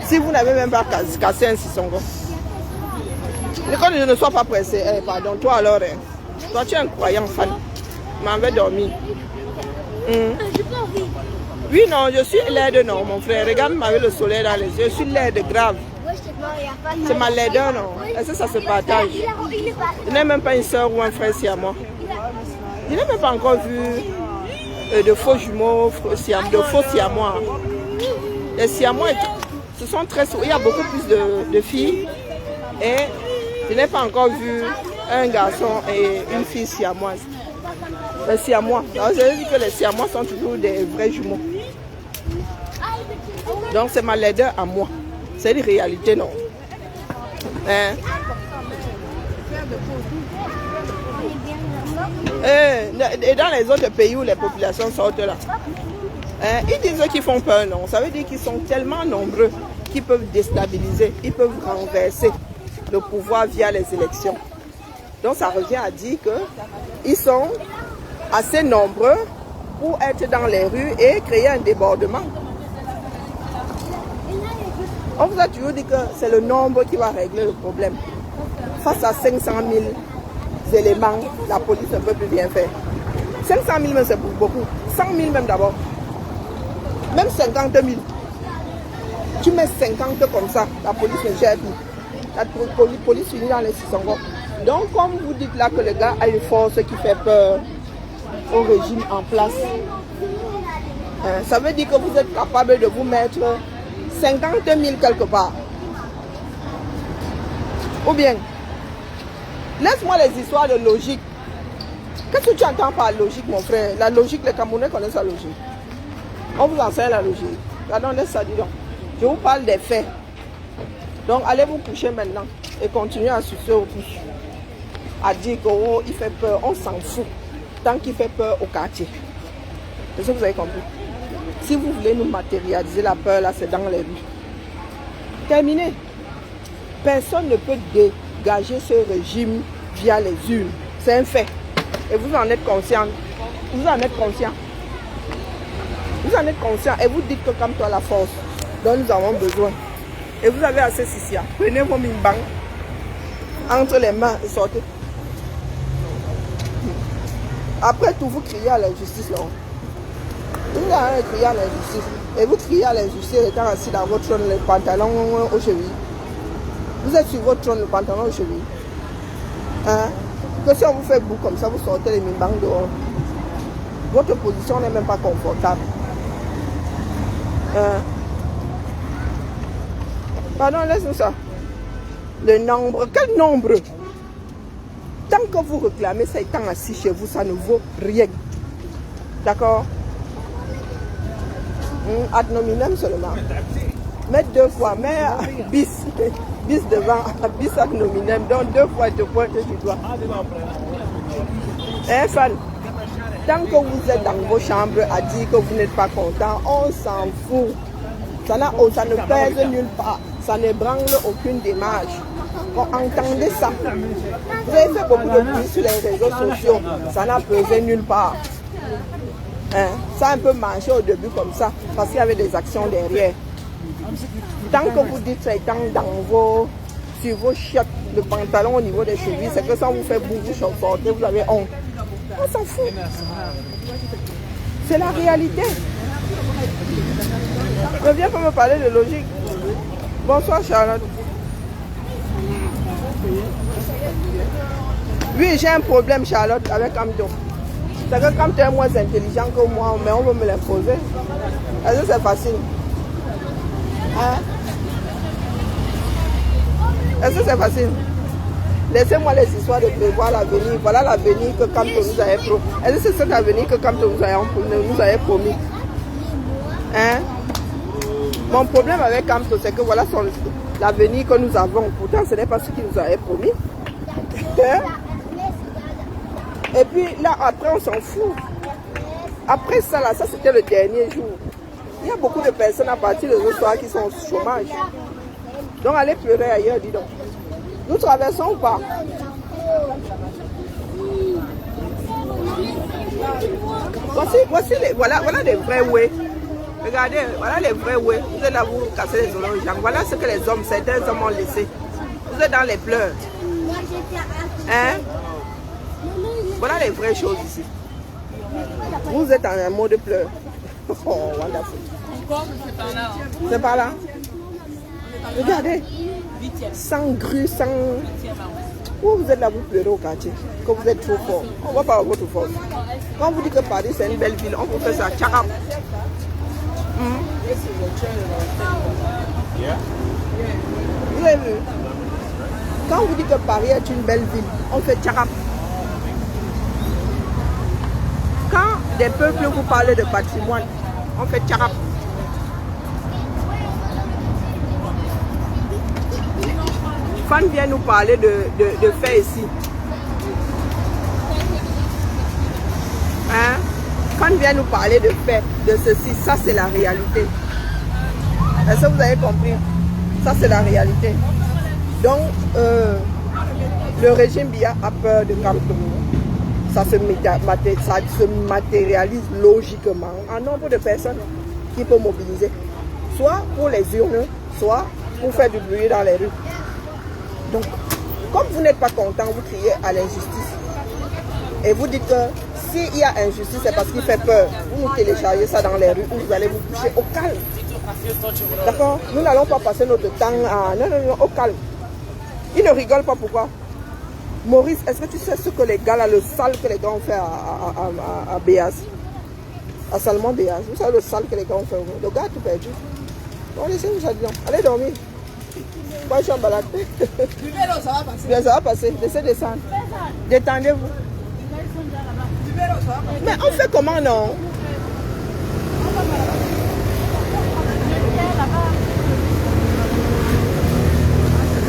Si vous n'avez même pas cassé un sissongo. Mais quand je ne sois pas pressé, pardon, toi alors, toi tu es un croyant fan. M'en vais dormir. Oui, non, je suis laide, non, mon frère. Regarde-moi avec le soleil dans les yeux. Je suis laide, grave. C'est ma laideur, non. Est-ce que ça se partage? Je n'ai même pas une soeur ou un frère siamois. Je n'ai même pas encore vu de faux jumeaux, de faux siamois. Les siamois, ce sont très souvent. Il y a beaucoup plus de filles. Et je n'ai pas encore vu un garçon et une fille siamoise. Les siamois. Alors, je dis que les siamois sont toujours des vrais jumeaux. Donc c'est ma laideur à moi. C'est une réalité, non. Hein? Et dans les autres pays où les populations sortent là, hein, ils disent qu'ils font peur, non. Ça veut dire qu'ils sont tellement nombreux qu'ils peuvent déstabiliser, ils peuvent renverser le pouvoir via les élections. Donc ça revient à dire qu'ils sont assez nombreux pour être dans les rues et créer un débordement. On vous a toujours dit que c'est le nombre qui va régler le problème. Face à 500 000 éléments, la police ne peut plus bien faire. 500 000 même c'est beaucoup. 100 000 même d'abord. Même 50 000. Tu mets 50 comme ça, la police ne gère plus. La police finit dans les 600. Donc comme vous dites là que le gars a une force qui fait peur au régime en place, ça veut dire que vous êtes capable de vous mettre 50 000 quelque part. Ou bien, laisse-moi les histoires de logique. Qu'est-ce que tu entends par logique, mon frère? La logique, les Camerounais connaissent la logique. On vous enseigne la logique. Pardon, laisse ça, dis donc. Je vous parle des faits. Donc, allez vous coucher maintenant et continuez à sucer au pouce. À dire qu'il fait peur, on s'en fout. tant qu'il fait peur au quartier. C'est ce que vous avez compris. Si vous voulez nous matérialiser la peur, là, c'est dans les rues. Terminé. Personne ne peut dégager ce régime via les urnes. C'est un fait. Et vous en êtes conscient. Vous en êtes conscient. Vous en êtes conscient. Et vous dites que comme toi, la force dont nous avons besoin. Et vous avez assez ici. Prenez vos mimbangs entre les mains et sortez. Après tout, vous criez à l'injustice. Vous allez crier à l'injustice. Et vous criez à l'injustice étant assis dans votre trône, le pantalon aux chevilles. Vous êtes sur votre trône, le pantalon aux chevilles. Hein? Que si on vous fait bout comme ça, vous sortez les mimbangs dehors. Votre position n'est même pas confortable. Hein? Pardon, laisse-nous ça. Le nombre. Quel nombre? Tant que vous réclamez ça étant assis chez vous, ça ne vaut rien. D'accord? Ad nominem seulement. Mettre 2 fois, mais bis devant, bis ad nominem. Donc 2 fois, je te pointe du doigt. Hein, fan? Tant que vous êtes dans vos chambres à dire que vous n'êtes pas content, on s'en fout. Ça ne pèse nulle part. Ça n'ébranle aucune démarche. Entendez ça. Vous avez fait beaucoup de bruit sur les réseaux sociaux. Ça n'a pesé nulle part. Hein? Ça a un peu marché au début comme ça, parce qu'il y avait des actions derrière. Tant que vous dites ça étant sur vos chiottes, le pantalon au niveau des chevilles, c'est que ça vous fait bouger, sortez, vous avez honte. On s'en fout. C'est la réalité. Ne viens pas me parler de logique. Bonsoir Charlotte. Oui, j'ai un problème Charlotte avec Amdo. C'est que quand tu es moins intelligent que moi, mais on veut me l'imposer. Est-ce que c'est facile? Hein? Est-ce que c'est facile? Laissez-moi les histoires de prévoir l'avenir. Voilà l'avenir que Kamto nous avait promis. Est-ce que c'est cet avenir que Kamto nous avait promis? Hein? Mon problème avec Kamto, c'est que voilà l'avenir que nous avons. Pourtant, ce n'est pas ce qu'il nous avait promis. Hein? Et puis là, après, on s'en fout. Après ça, là, ça c'était le dernier jour. Il y a beaucoup de personnes à partir de ce soir qui sont au chômage. Donc, allez pleurer ailleurs, dis donc. Nous traversons ou pas? Voilà des vrais ouais. Regardez, voilà les vrais ouais. Vous êtes là, vous cassez les oreilles aux gens. Voilà ce que les hommes, certains hommes ont laissé. Vous êtes dans les pleurs. Hein? Voilà les vraies choses ici. Vous êtes en un mode de pleurs. Oh, wonderful. C'est par là. Regardez. Sans grue, sans... Vous êtes là, vous pleurez au quartier. Que vous êtes trop fort. On ne va pas votre force. Quand on vous dit que Paris c'est une belle ville, on vous fait ça. Tchakam. Vous avez vu? Quand on vous dit que Paris est une belle ville, on fait tchakam. Quand des peuples vous parlent de patrimoine, on fait tchakam. Fan vient nous parler de faits ici. Hein? Fan vient nous parler de faits, de ceci. Ça, c'est la réalité. Est-ce que vous avez compris? Ça, c'est la réalité. Donc, le régime Biya a peur de Kamto. Ça se matérialise logiquement en nombre de personnes qui peuvent mobiliser. Soit pour les urnes, soit pour faire du bruit dans les rues. Donc, comme vous n'êtes pas content, vous criez à l'injustice. Et vous dites que s'il y a injustice, c'est parce qu'il fait peur. Vous nous téléchargez ça dans les rues où vous allez vous coucher au calme. D'accord? Nous n'allons pas passer notre temps à... Non, au calme. Ils ne rigolent pas, pourquoi? Maurice, est-ce que tu sais ce que les gars là, le sale que les gars ont fait à Béas? À Salmon Béas. Vous savez le sale que les gars ont fait? Le gars a tout perdu. Bon, laissez-nous ça, disons. Allez dormir. Moi, je suis en balade. Ça va passer. Bien, ça va passer. Laissez descendre. Détendez-vous. Mais on fait comment, non?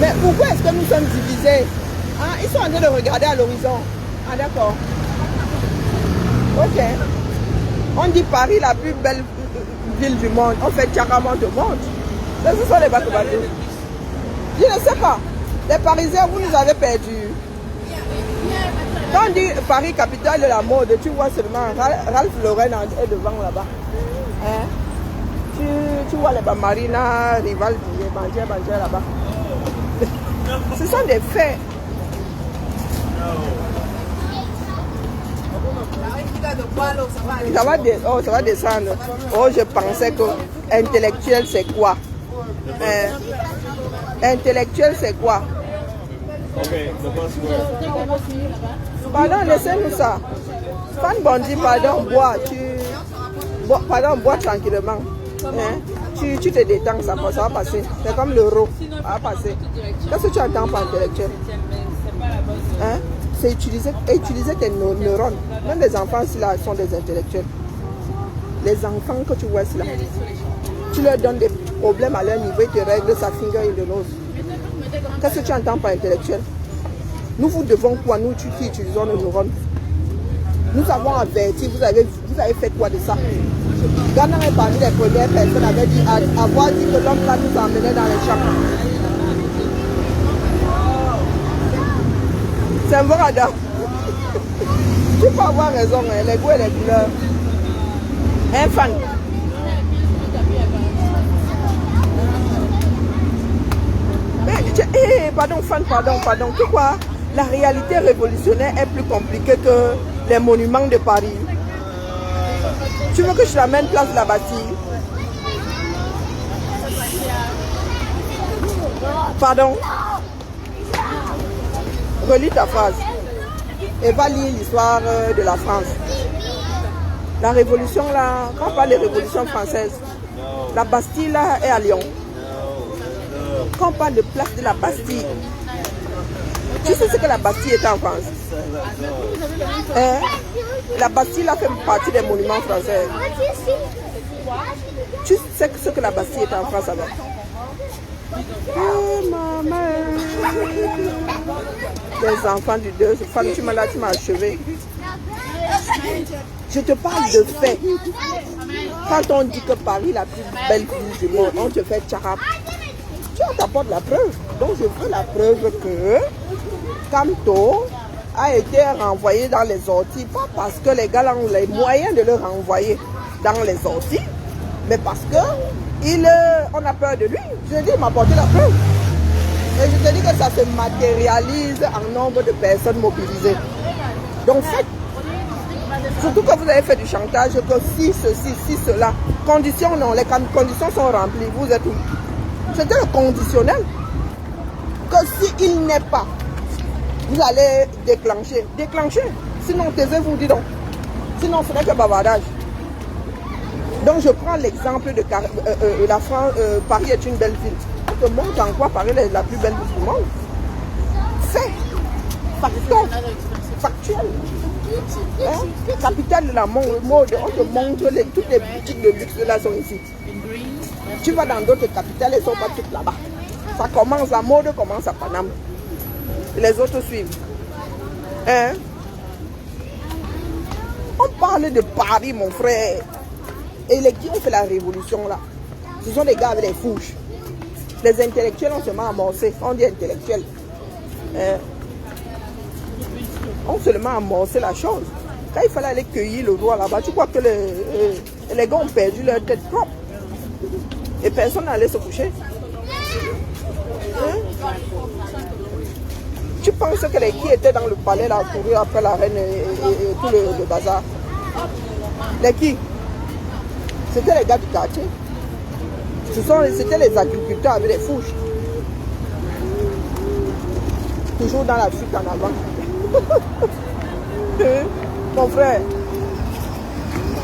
Mais pourquoi est-ce que nous sommes divisés? Hein? Ils sont en train de regarder à l'horizon. Ah, d'accord. Ok. On dit Paris, la plus belle ville du monde. On fait carrément de monde. Ce sont les bateaux. Je ne sais pas. Les Parisiens, vous nous avez perdus. Quand on dit Paris, capitale de la mode, tu vois seulement Ralph Lauren est devant là-bas. Hein? Tu vois les Marina, Rival, Bandier là-bas. Ce sont des faits. Ça va descendre. Oh, je pensais que intellectuel c'est quoi? Intellectuel c'est quoi? Pardon, laissez-nous ça. Fan Bondi, pardon, bois tranquillement. Hein? Tu te détends, ça va passer. C'est comme l'euro, ça va passer. Qu'est-ce que tu entends par intellectuel? Hein? C'est utiliser tes neurones. Même les enfants ici là sont des intellectuels. Les enfants que tu vois ici là, tu leur donnes des problèmes à leur niveau, ils te règlent sa finger in the nose. Qu'est-ce que tu entends par intellectuel? Nous vous devons quoi, nous qui utilisons nos neurones? Nous avons averti, vous avez fait quoi de ça? Ghana est parmi les premières personnes avait dit avoir dit que l'homme là nous emmenait dans les champs. C'est un bon radar. Tu peux avoir raison, hein, les goûts et les couleurs. Un fan. Mais, pardon, fan, pardon. Tu vois, la réalité révolutionnaire est plus compliquée que les monuments de Paris. Tu veux que je l'amène place de la Bastille? Pardon? Relis ta phrase et va lire l'histoire de la France. La révolution là, quand on parle de révolution française, la Bastille là est à Lyon. Quand on parle de place de la Bastille, tu sais ce que la Bastille est en France? Hein? La Bastille là fait partie des monuments français. Tu sais ce que la Bastille est en France alors? Oh maman, les enfants du 2, femme, tu m'as achevé. Je te parle de fait. Quand on dit que Paris est la plus belle ville du monde, on te fait tcharap. Tu t'apportes la preuve. Donc je veux la preuve que Camto a été renvoyé dans les orties, pas parce que les gars ont les moyens de le renvoyer dans les orties, mais parce que on a peur de lui. Je dis, il m'a apporté la preuve. Et je te dis que ça se matérialise en nombre de personnes mobilisées. Donc faites. Surtout que vous avez fait du chantage, que si ceci, si cela. Conditions, non, les conditions sont remplies. Vous êtes où? C'était le conditionnel. Que s'il n'est pas, vous allez déclencher. Déclencher. Sinon, taisez-vous, dis donc. Sinon, ce n'est que bavardage. Donc je prends l'exemple de la France, Paris est une belle ville. On te montre en quoi Paris est la plus belle ville du monde. Fait, facteur, factuel. Hein? Capitale de la mode, on te montre toutes les boutiques de luxe là sont ici. Tu vas dans d'autres capitales, elles ne sont pas toutes là-bas. Ça commence, la mode commence à Paname. Les autres suivent. Hein? On parle de Paris, mon frère. Et les qui ont fait la révolution là, ce sont les gars avec les fourches. Les intellectuels ont seulement amorcé. On dit intellectuels. On seulement amorcé la chose. Quand il fallait aller cueillir le roi là-bas, tu crois que les gars ont perdu leur tête propre. Et personne n'allait se coucher. Hein? Tu penses que les qui étaient dans le palais là, courir après la reine et tout le bazar? Les qui? C'était les gars du quartier. C'était les agriculteurs avec les fourches. Toujours dans la fuite en avant. Mon frère,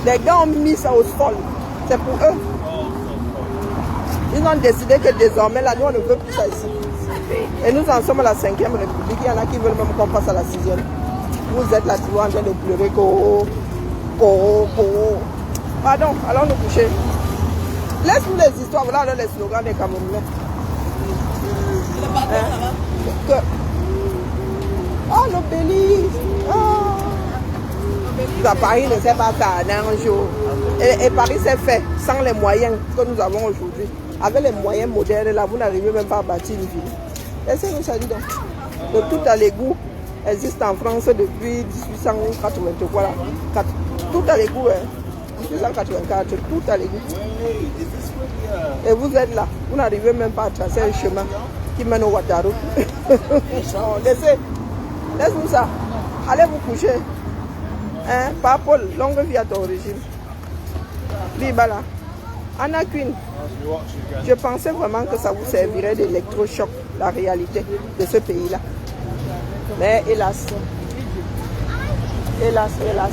les gars ont mis ça au sol. C'est pour eux. Ils ont décidé que désormais, là, nous, on ne veut plus ça ici. Et nous en sommes à la 5e République. Il y en a qui veulent même qu'on passe à la 6e. Vous êtes là, toujours en train de pleurer. Pardon, allons nous coucher. Laisse-nous les histoires, voilà les slogans des Camerounais. Oh, l'obélisque. Oh. Paris ne s'est pas fait en un jour. Et Paris s'est fait sans les moyens que nous avons aujourd'hui. Avec les moyens modernes, là, vous n'arrivez même pas à bâtir une ville. Laissez-nous ça, dis donc. De tout à l'égout existe en France depuis 1880. Voilà. Tout à l'égout, hein. 1884, tout à l'égout. Et vous êtes là. Vous n'arrivez même pas à tracer un chemin qui mène au Ouattara. Laisse-nous ça. Allez vous coucher. Hein? Pas Paul, longue vie à ton régime. Viva là. Anna Queen, je pensais vraiment que ça vous servirait d'électrochoc, la réalité de ce pays-là. Mais hélas. Hélas, hélas.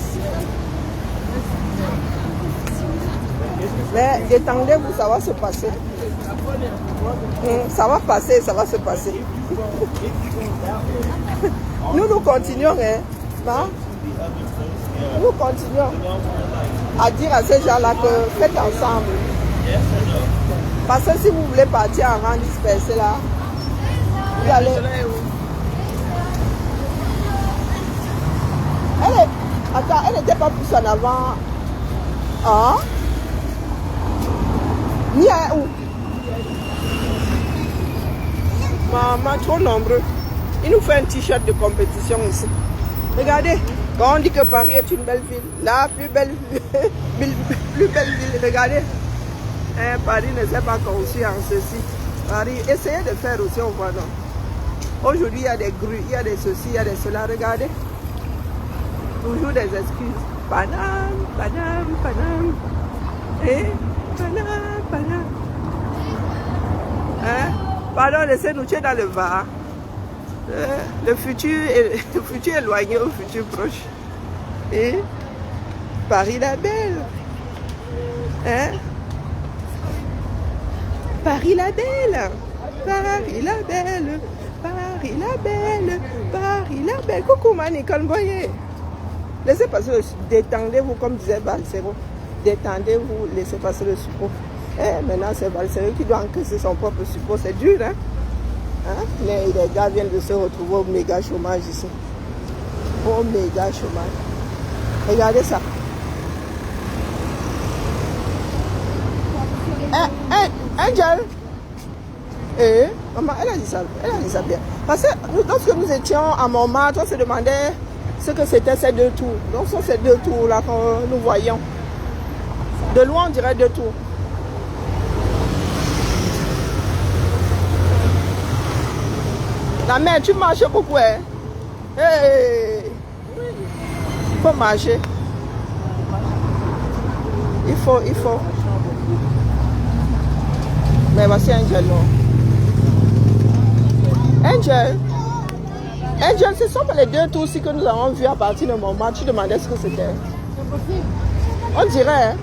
Mais détendez-vous, ça va se passer. Ça va passer, ça va se passer. Nous continuons, hein. Non? Nous continuons à dire à ces gens-là que faites ensemble. Parce que si vous voulez partir en rang dispersé là, vous allez. Attends, elle n'était pas plus en avant. Hein? Ni à où? Maman, trop nombreux. Il nous fait un t-shirt de compétition ici. Regardez, quand on dit que Paris est une belle ville, la plus belle ville, regardez. Hein, Paris ne s'est pas conçu en ceci. Paris, essayez de faire aussi, on voit donc. Aujourd'hui, il y a des grues, il y a des ceci, il y a des cela, regardez. Toujours des excuses. Paname, Paname, Paname. Et Paname, Paname. Hein? Pardon, laissez-nous tuer dans le Var. Le futur éloigné au futur proche. Et Paris la belle. Hein? Paris la belle. Paris la belle. Paris la belle. Paris la belle. Coucou ma Nicole Boyer. Laissez passer le support. Détendez-vous comme disait Balsero. Détendez-vous, laissez passer le support. Maintenant c'est Balsero qui doit encaisser son propre support. C'est dur, hein? Hein? Les gars viennent de se retrouver au méga chômage ici. Au méga chômage. Regardez ça. Angel. Maman, elle a dit ça bien. Parce que lorsque nous étions à Montmartre, on se demandait ce que c'était ces deux tours. Donc ce sont ces deux tours là que nous voyons. De loin on dirait deux tours. La mère, tu marches beaucoup, hein? Hey! Il faut marcher. Il faut. Mais voici Angel, non? Angel, ce sont les deux tours aussi que nous avons vus à partir de moment. Tu demandais ce que c'était. On dirait, hein?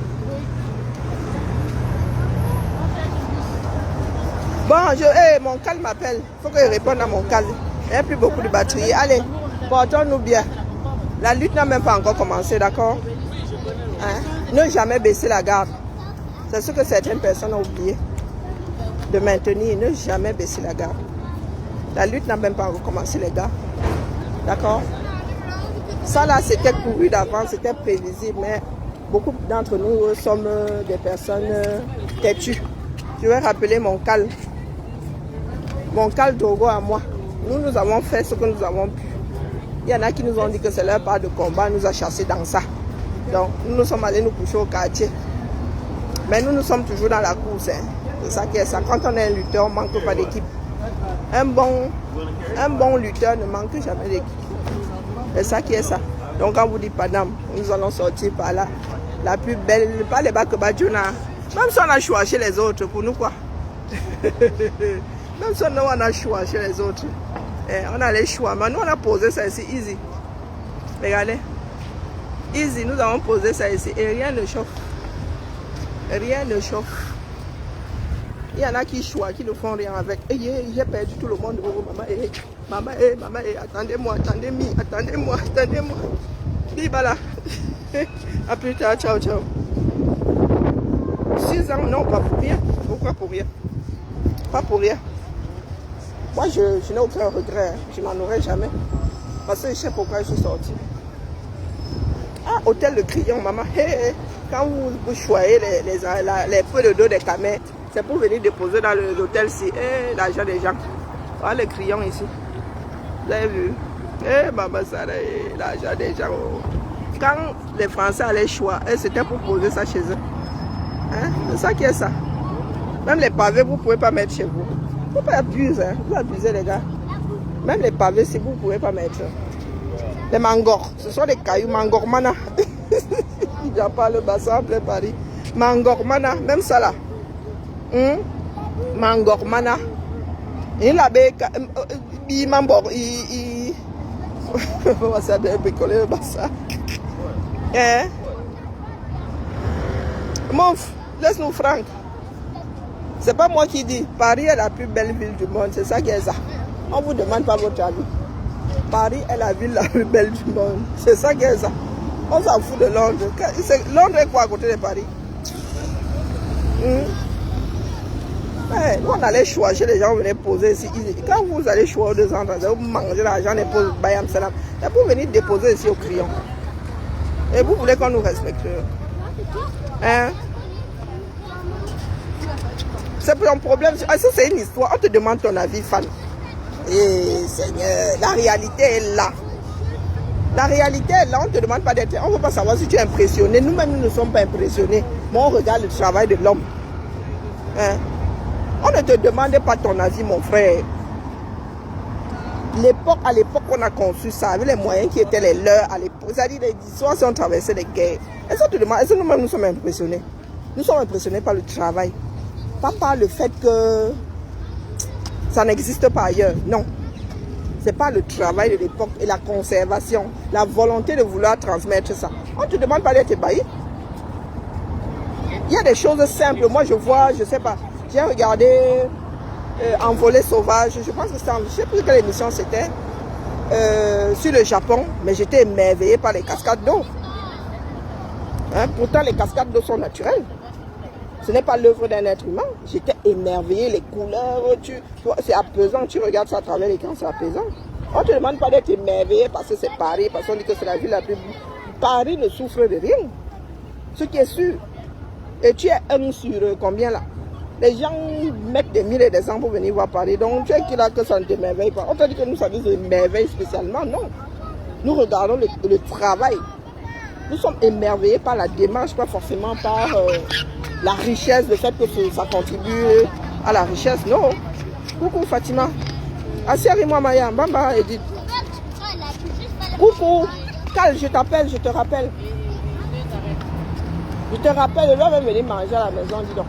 Bon, mon cal m'appelle. Il faut que je réponde à mon cal. Il n'y a plus beaucoup de batterie. Allez, portons-nous bien. La lutte n'a même pas encore commencé, d'accord? Hein? Ne jamais baisser la garde. C'est ce que certaines personnes ont oublié. De maintenir, ne jamais baisser la garde. La lutte n'a même pas encore commencé, les gars. D'accord? Ça là, c'était couru d'avance, c'était prévisible, mais beaucoup d'entre nous sommes des personnes têtues. Je vais rappeler mon cal. Mon cal Togo à moi. Nous avons fait ce que nous avons pu. Il y en a qui nous ont dit que c'est leur part de combat, nous a chassés dans ça. Donc, nous sommes allés nous coucher au quartier. Mais nous sommes toujours dans la course. Hein. C'est ça qui est ça. Quand on est un lutteur, on ne manque pas d'équipe. Un bon lutteur ne manque jamais d'équipe. C'est ça qui est ça. Donc, quand vous dites Paname, nous allons sortir par là. La plus belle, pas les bacs Badjuna. Même si on a choisi les autres, pour nous quoi. Même si on a choisi les autres. On a les choix. Mais nous, on a posé ça ici, easy. Regardez. Easy, nous avons posé ça ici. Et rien ne chauffe. Rien ne chauffe. Il y en a qui choisissent, qui ne font rien avec. J'ai perdu tout le monde. Oh, maman, maman, attendez-moi, attendez-moi. Viva là. À plus tard, ciao, ciao. 6 ans, non, pas pour rien. Pourquoi pour rien? Pas pour rien. Moi, je n'ai aucun regret. Je n'en aurai jamais. Parce que je sais pourquoi je suis sortie. Ah, hôtel de Crillon, maman. Hey, quand vous choyez les feux de dos des camets, c'est pour venir déposer dans l'hôtel-ci. Hey, l'argent des gens. Voilà le Crillon ici. Vous avez vu? Eh, maman, ça, l'argent des gens. Quand les Français allaient choix, c'était pour poser ça chez eux. Hein? C'est ça qui est ça. Même les pavés, vous ne pouvez pas mettre chez vous. Vous ne pouvez pas abuser, hein? Vous abusez, les gars. Même les pavés, si vous ne pouvez pas mettre. Les mangors, ce sont des cailloux mangormana. Il n'y a pas le bassin en plein Paris. Mangormana, même ça là. Mangormana. Il a il m'embord. On va s'adapter bricoler le bassin. Hein? Mouf, laisse-nous Franck. C'est pas moi qui dis. Paris est la plus belle ville du monde. C'est ça qui est ça. On ne vous demande pas votre avis. Paris est la ville la plus belle du monde. C'est ça qui est ça. On s'en fout de Londres. Londres est quoi à côté de Paris? Ouais, nous on allait choisir, les gens venaient poser ici. Quand vous allez choisir 2 ans, vous mangez l'argent et posez Bayam Salam. C'est pour venir déposer ici au Crillon. Et vous voulez qu'on nous respecte? Hein? C'est pour un problème. Ça, c'est une histoire. On te demande ton avis, fan. Et Seigneur, la réalité est là. La réalité est là. On ne te demande pas d'être. On ne veut pas savoir si tu es impressionné. Nous-mêmes, nous ne sommes pas impressionnés. Mais on regarde le travail de l'homme. Hein? On ne te demandait pas ton avis, mon frère. À l'époque, on a conçu ça avec les moyens qui étaient les leurs à l'époque. C'est-à-dire les histoires si on traversait les guerres. Est-ce que nous-mêmes nous sommes impressionnés? Nous sommes impressionnés par le travail. Pas par le fait que ça n'existe pas ailleurs. Non. C'est pas le travail de l'époque et la conservation, la volonté de vouloir transmettre ça. On ne te demande pas d'être ébahi. Il y a des choses simples. Moi, je vois, je sais pas. J'ai regardé Envolée sauvage. Je pense que c'était, je ne sais plus quelle émission c'était, sur le Japon. Mais j'étais émerveillée par les cascades d'eau. Hein? Pourtant, les cascades d'eau sont naturelles. Ce n'est pas l'œuvre d'un être humain. J'étais émerveillée, les couleurs, c'est apaisant. Tu regardes ça à travers l'écran, c'est apaisant. On ne te demande pas d'être émerveillé parce que c'est Paris, parce qu'on dit que c'est la ville la plus... Paris ne souffre de rien. Ce qui est sûr. Et tu es un sur combien là? Les gens mettent des milliers et des ans pour venir voir Paris. Donc tu es qui là que ça ne t'émerveille pas? On te dit que nous, ça nous émerveille spécialement. Non. Nous regardons le travail. Nous sommes émerveillés par la démarche, pas forcément par la richesse, le fait que ça contribue à la richesse. Non. Coucou Fatima. Asseyez-moi Maya. Bamba Edith. Coucou. Cal, je t'appelle, je te rappelle. Je te rappelle, je vais venir manger à la maison, dis donc.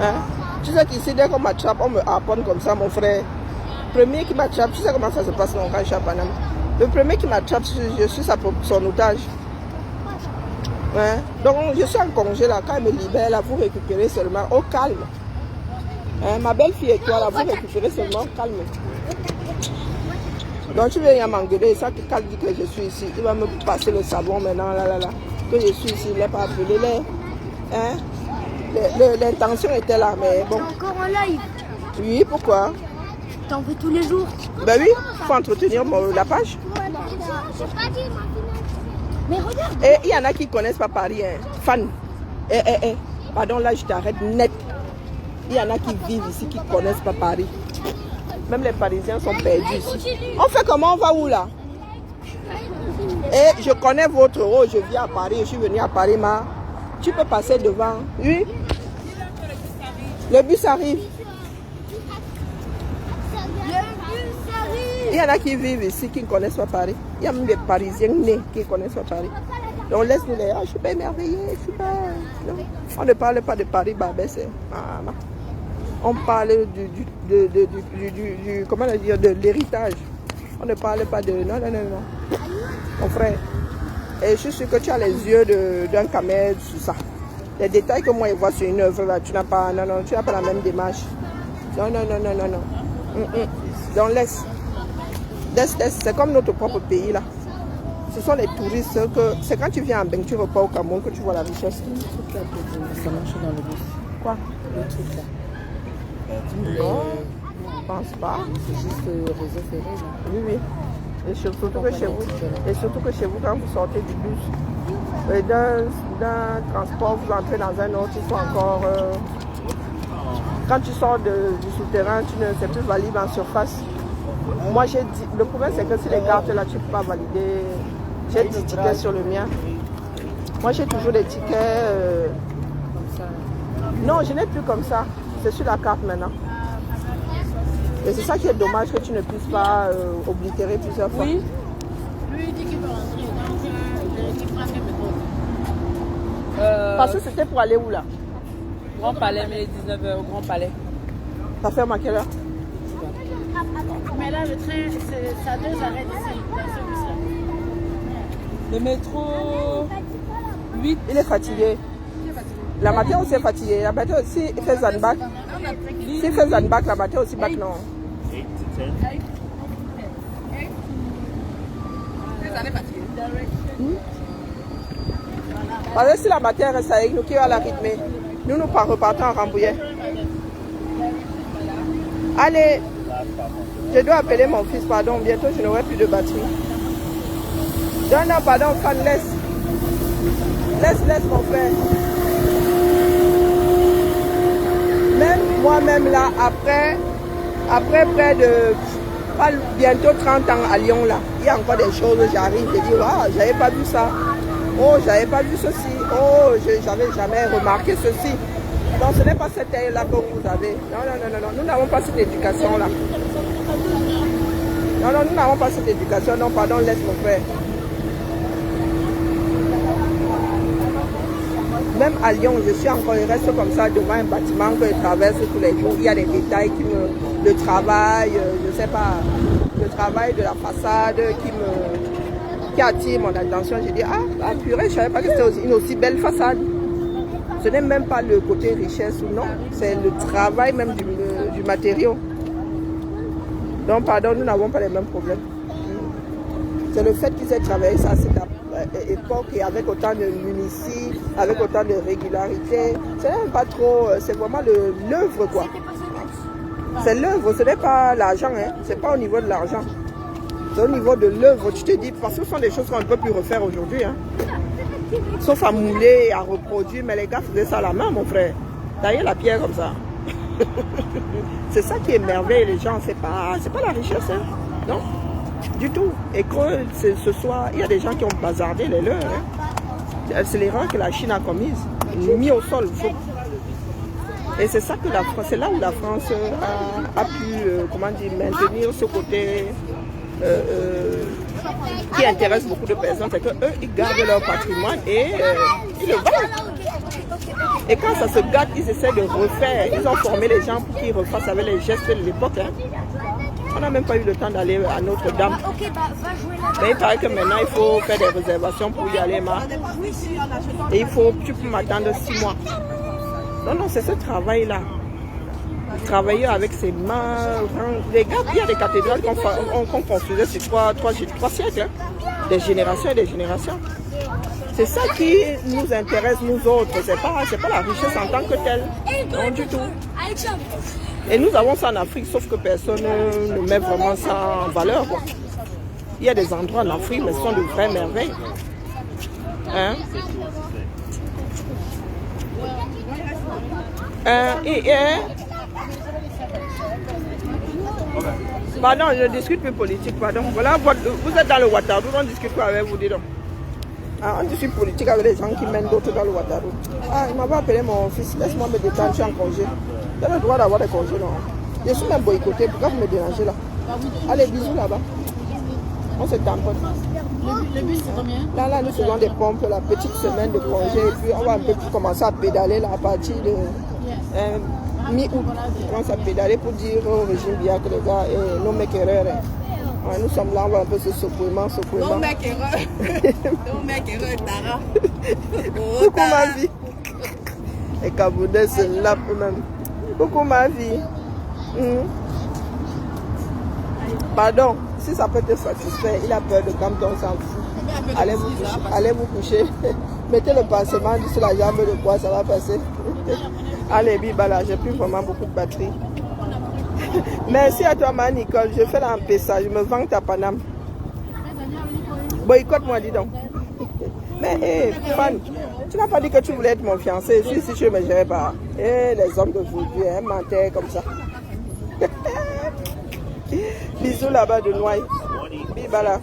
Hein? Tu sais qu'ici, dès qu'on m'attrape, on me harponne comme ça, mon frère. Le premier qui m'attrape, tu sais comment ça se passe quand je suis à Paname. Le premier qui m'attrape, je suis son otage. Hein? Donc, je suis en congé là. Quand elle me libère, là, vous récupérez seulement au calme. Hein? Ma belle-fille et toi, là, vous récupérez seulement au calme. Donc, tu viens m'engueuler. Ça, Cal dit que je suis ici. Il va me passer le savon maintenant, là. Que je suis ici, il n'est pas appelé. Hein? L'intention était là, mais bon. T'es encore en live? Oui, pourquoi? T'en fais tous les jours? Ben oui, il faut entretenir la page. Mais regarde. Et il y en a qui ne connaissent pas Paris, hein. Fan. Pardon, là, je t'arrête net. Il y en a qui vivent ici, qui ne connaissent pas Paris. Même les Parisiens sont perdus ici. On fait comment? On va où là? Et je connais votre rôle, je viens à Paris, je suis venu à Paris, ma. Tu peux passer devant. Oui. Le bus arrive. Il y en a qui vivent ici, qui ne connaissent pas Paris. Il y a même des Parisiens nés qui ne connaissent pas Paris. Donc laisse-nous les... Ah, je suis pas émerveillée, je suis pas... Non. On ne parle pas de Paris, Barbès. On parle comment dire, de l'héritage. On ne parle pas de... Non. Mon frère. Et je suis sûr que tu as les yeux d'un camel sur ça. Les détails que moi je vois sur une œuvre, là, tu n'as pas... Non, tu n'as pas la même démarche. Non. Donc laisse. C'est comme notre propre pays là. Ce sont les touristes que... C'est quand tu viens en Beng, tu repars au Cameroun que tu vois la richesse. Ça marche dans le bus. Quoi? Le truc là. Non, je pense pas. C'est juste réseau ferré là. Oui. Et surtout que chez vous, quand vous sortez du bus, d'un transport, vous entrez dans un autre, il faut encore... quand tu sors du souterrain, tu ne sais plus valider en surface. Moi, j'ai dit... Le problème, c'est que si les cartes là, tu ne peux pas valider. J'ai 10 tickets sur le mien. Moi, j'ai toujours des tickets... Comme ça. Non, je n'ai plus comme ça. C'est sur la carte maintenant. Et c'est ça qui est dommage que tu ne puisses pas oblitérer plusieurs fois. Oui. Lui, il dit qu'il veut rentrer, donc il prend mes codes. Parce que c'était pour aller où là? Grand Palais, mais 19h au Grand Palais. Ça ferme à quelle heure? Mais là, le train, ça a 2 arrêts d'ici, dans ce bus-là. Le métro 8. Il est fatigué. La matin aussi est fatigué. La matin aussi, il fait Zanbach. S'il fait Zanbach, la matin aussi, bac non. 8 to 10. Parce que si la matière reste avec nous, qui va la rythmer? Nous repartons en Rambouillet. Allez, je dois appeler mon fils, pardon, bientôt je n'aurai plus de batterie. Non, pardon, Fan, laisse. Laisse mon frère. Même moi-même là, après près de bientôt 30 ans à Lyon là, il y a encore des choses, j'arrive, je dis, waouh, j'avais pas vu ça. Oh, j'avais pas vu ceci. Oh, j'avais jamais remarqué ceci. Donc ce n'est pas cette œil là que vous avez. Non, nous n'avons pas cette éducation là. Non, nous n'avons pas cette éducation. Non, pardon, laisse mon frère. Même à Lyon, je suis encore, il reste comme ça devant un bâtiment que je traverse tous les jours. Il y a des détails qui me... Le travail, je sais pas, le travail de la façade qui attire mon attention. J'ai dit, ah purée, je savais pas que c'était une aussi belle façade. Ce n'est même pas le côté richesse ou non, c'est le travail même du matériau. Donc, pardon, nous n'avons pas les mêmes problèmes. C'est le fait qu'ils aient travaillé ça à cette époque et avec autant de munitions, avec autant de régularité. Ce n'est pas trop, c'est vraiment l'œuvre quoi. C'est l'œuvre, ce n'est pas l'argent, hein. C'est pas au niveau de l'argent. C'est au niveau de l'œuvre, tu te dis, parce que ce sont des choses qu'on ne peut plus refaire aujourd'hui. Hein. Sauf à mouler, à reproduire, mais les gars faisaient ça à la main, mon frère. Tailler la pierre comme ça. C'est ça qui émerveille les gens, c'est pas la richesse, hein. Non, du tout. Et que ce soir, il y a des gens qui ont bazardé les leurs. Hein. C'est l'erreur que la Chine a commise, mis au sol. Et c'est ça que la France, c'est là où la France a pu, maintenir ce côté qui intéresse beaucoup de personnes, c'est qu'eux, ils gardent leur patrimoine et ils le vendent. Et quand ça se gâte, ils essaient de refaire. Ils ont formé les gens pour qu'ils refassent avec les gestes de l'époque. Hein. On n'a même pas eu le temps d'aller à Notre-Dame. Mais il paraît que maintenant, il faut faire des réservations pour y aller. Et tu peux m'attendre 6 mois. Non, c'est ce travail-là. Travailler avec ses mains. Les gars, il y a des cathédrales qu'on construisait sur 3 siècles. Hein. Des générations et des générations. C'est ça qui nous intéresse, nous autres. C'est pas la richesse en tant que telle. Non, du tout. Et nous avons ça en Afrique, sauf que personne ne met vraiment ça en valeur. Quoi. Il y a des endroits en Afrique, mais ce sont de vraies merveilles. Hein? Pardon, je discute plus politique, pardon. Voilà, vous êtes dans le Ouattara, on discute quoi avec vous, dis donc. Ah, on discute politique avec les gens qui mènent d'autres dans le Ouattara. Ah, il m'avait appelé mon fils, laisse-moi me détendre, je suis en congé. J'ai le droit d'avoir des congés, non. Je suis même boycotté, pourquoi vous me dérangez là? Allez, bisous là-bas. On se tamponne. Le bus, c'est combien? Là, nous faisons des pompes, la petite semaine de congé, et puis on va un peu commencer à pédaler là, à partir de mi-août. On commence à pédaler pour dire au régime bien que les gars, nos mecs erreurs. Ouais, nous sommes là, on va un peu ce secouement. Nos mecs erreurs, Tara. Coucou ma vie. Et Kaboudé se lave eux-mêmes. Coucou ma vie. Pardon, si ça peut te satisfaire, il a peur de Campton, on s'en fout. Allez vous coucher. Mettez le pansement sur la jambe de bois, ça va passer. Allez, Bibala, j'ai plus vraiment beaucoup de batterie. Merci à toi, ma Nicole. Je fais l'empêchage, je me vante à Paname. Boycotte-moi, dis donc. Mais, Fan, tu n'as pas dit que tu voulais être mon fiancé. Si je ne me gérais pas. Les hommes d'aujourd'hui, mentaient comme ça. Bisous là-bas de Noailles. Bibala.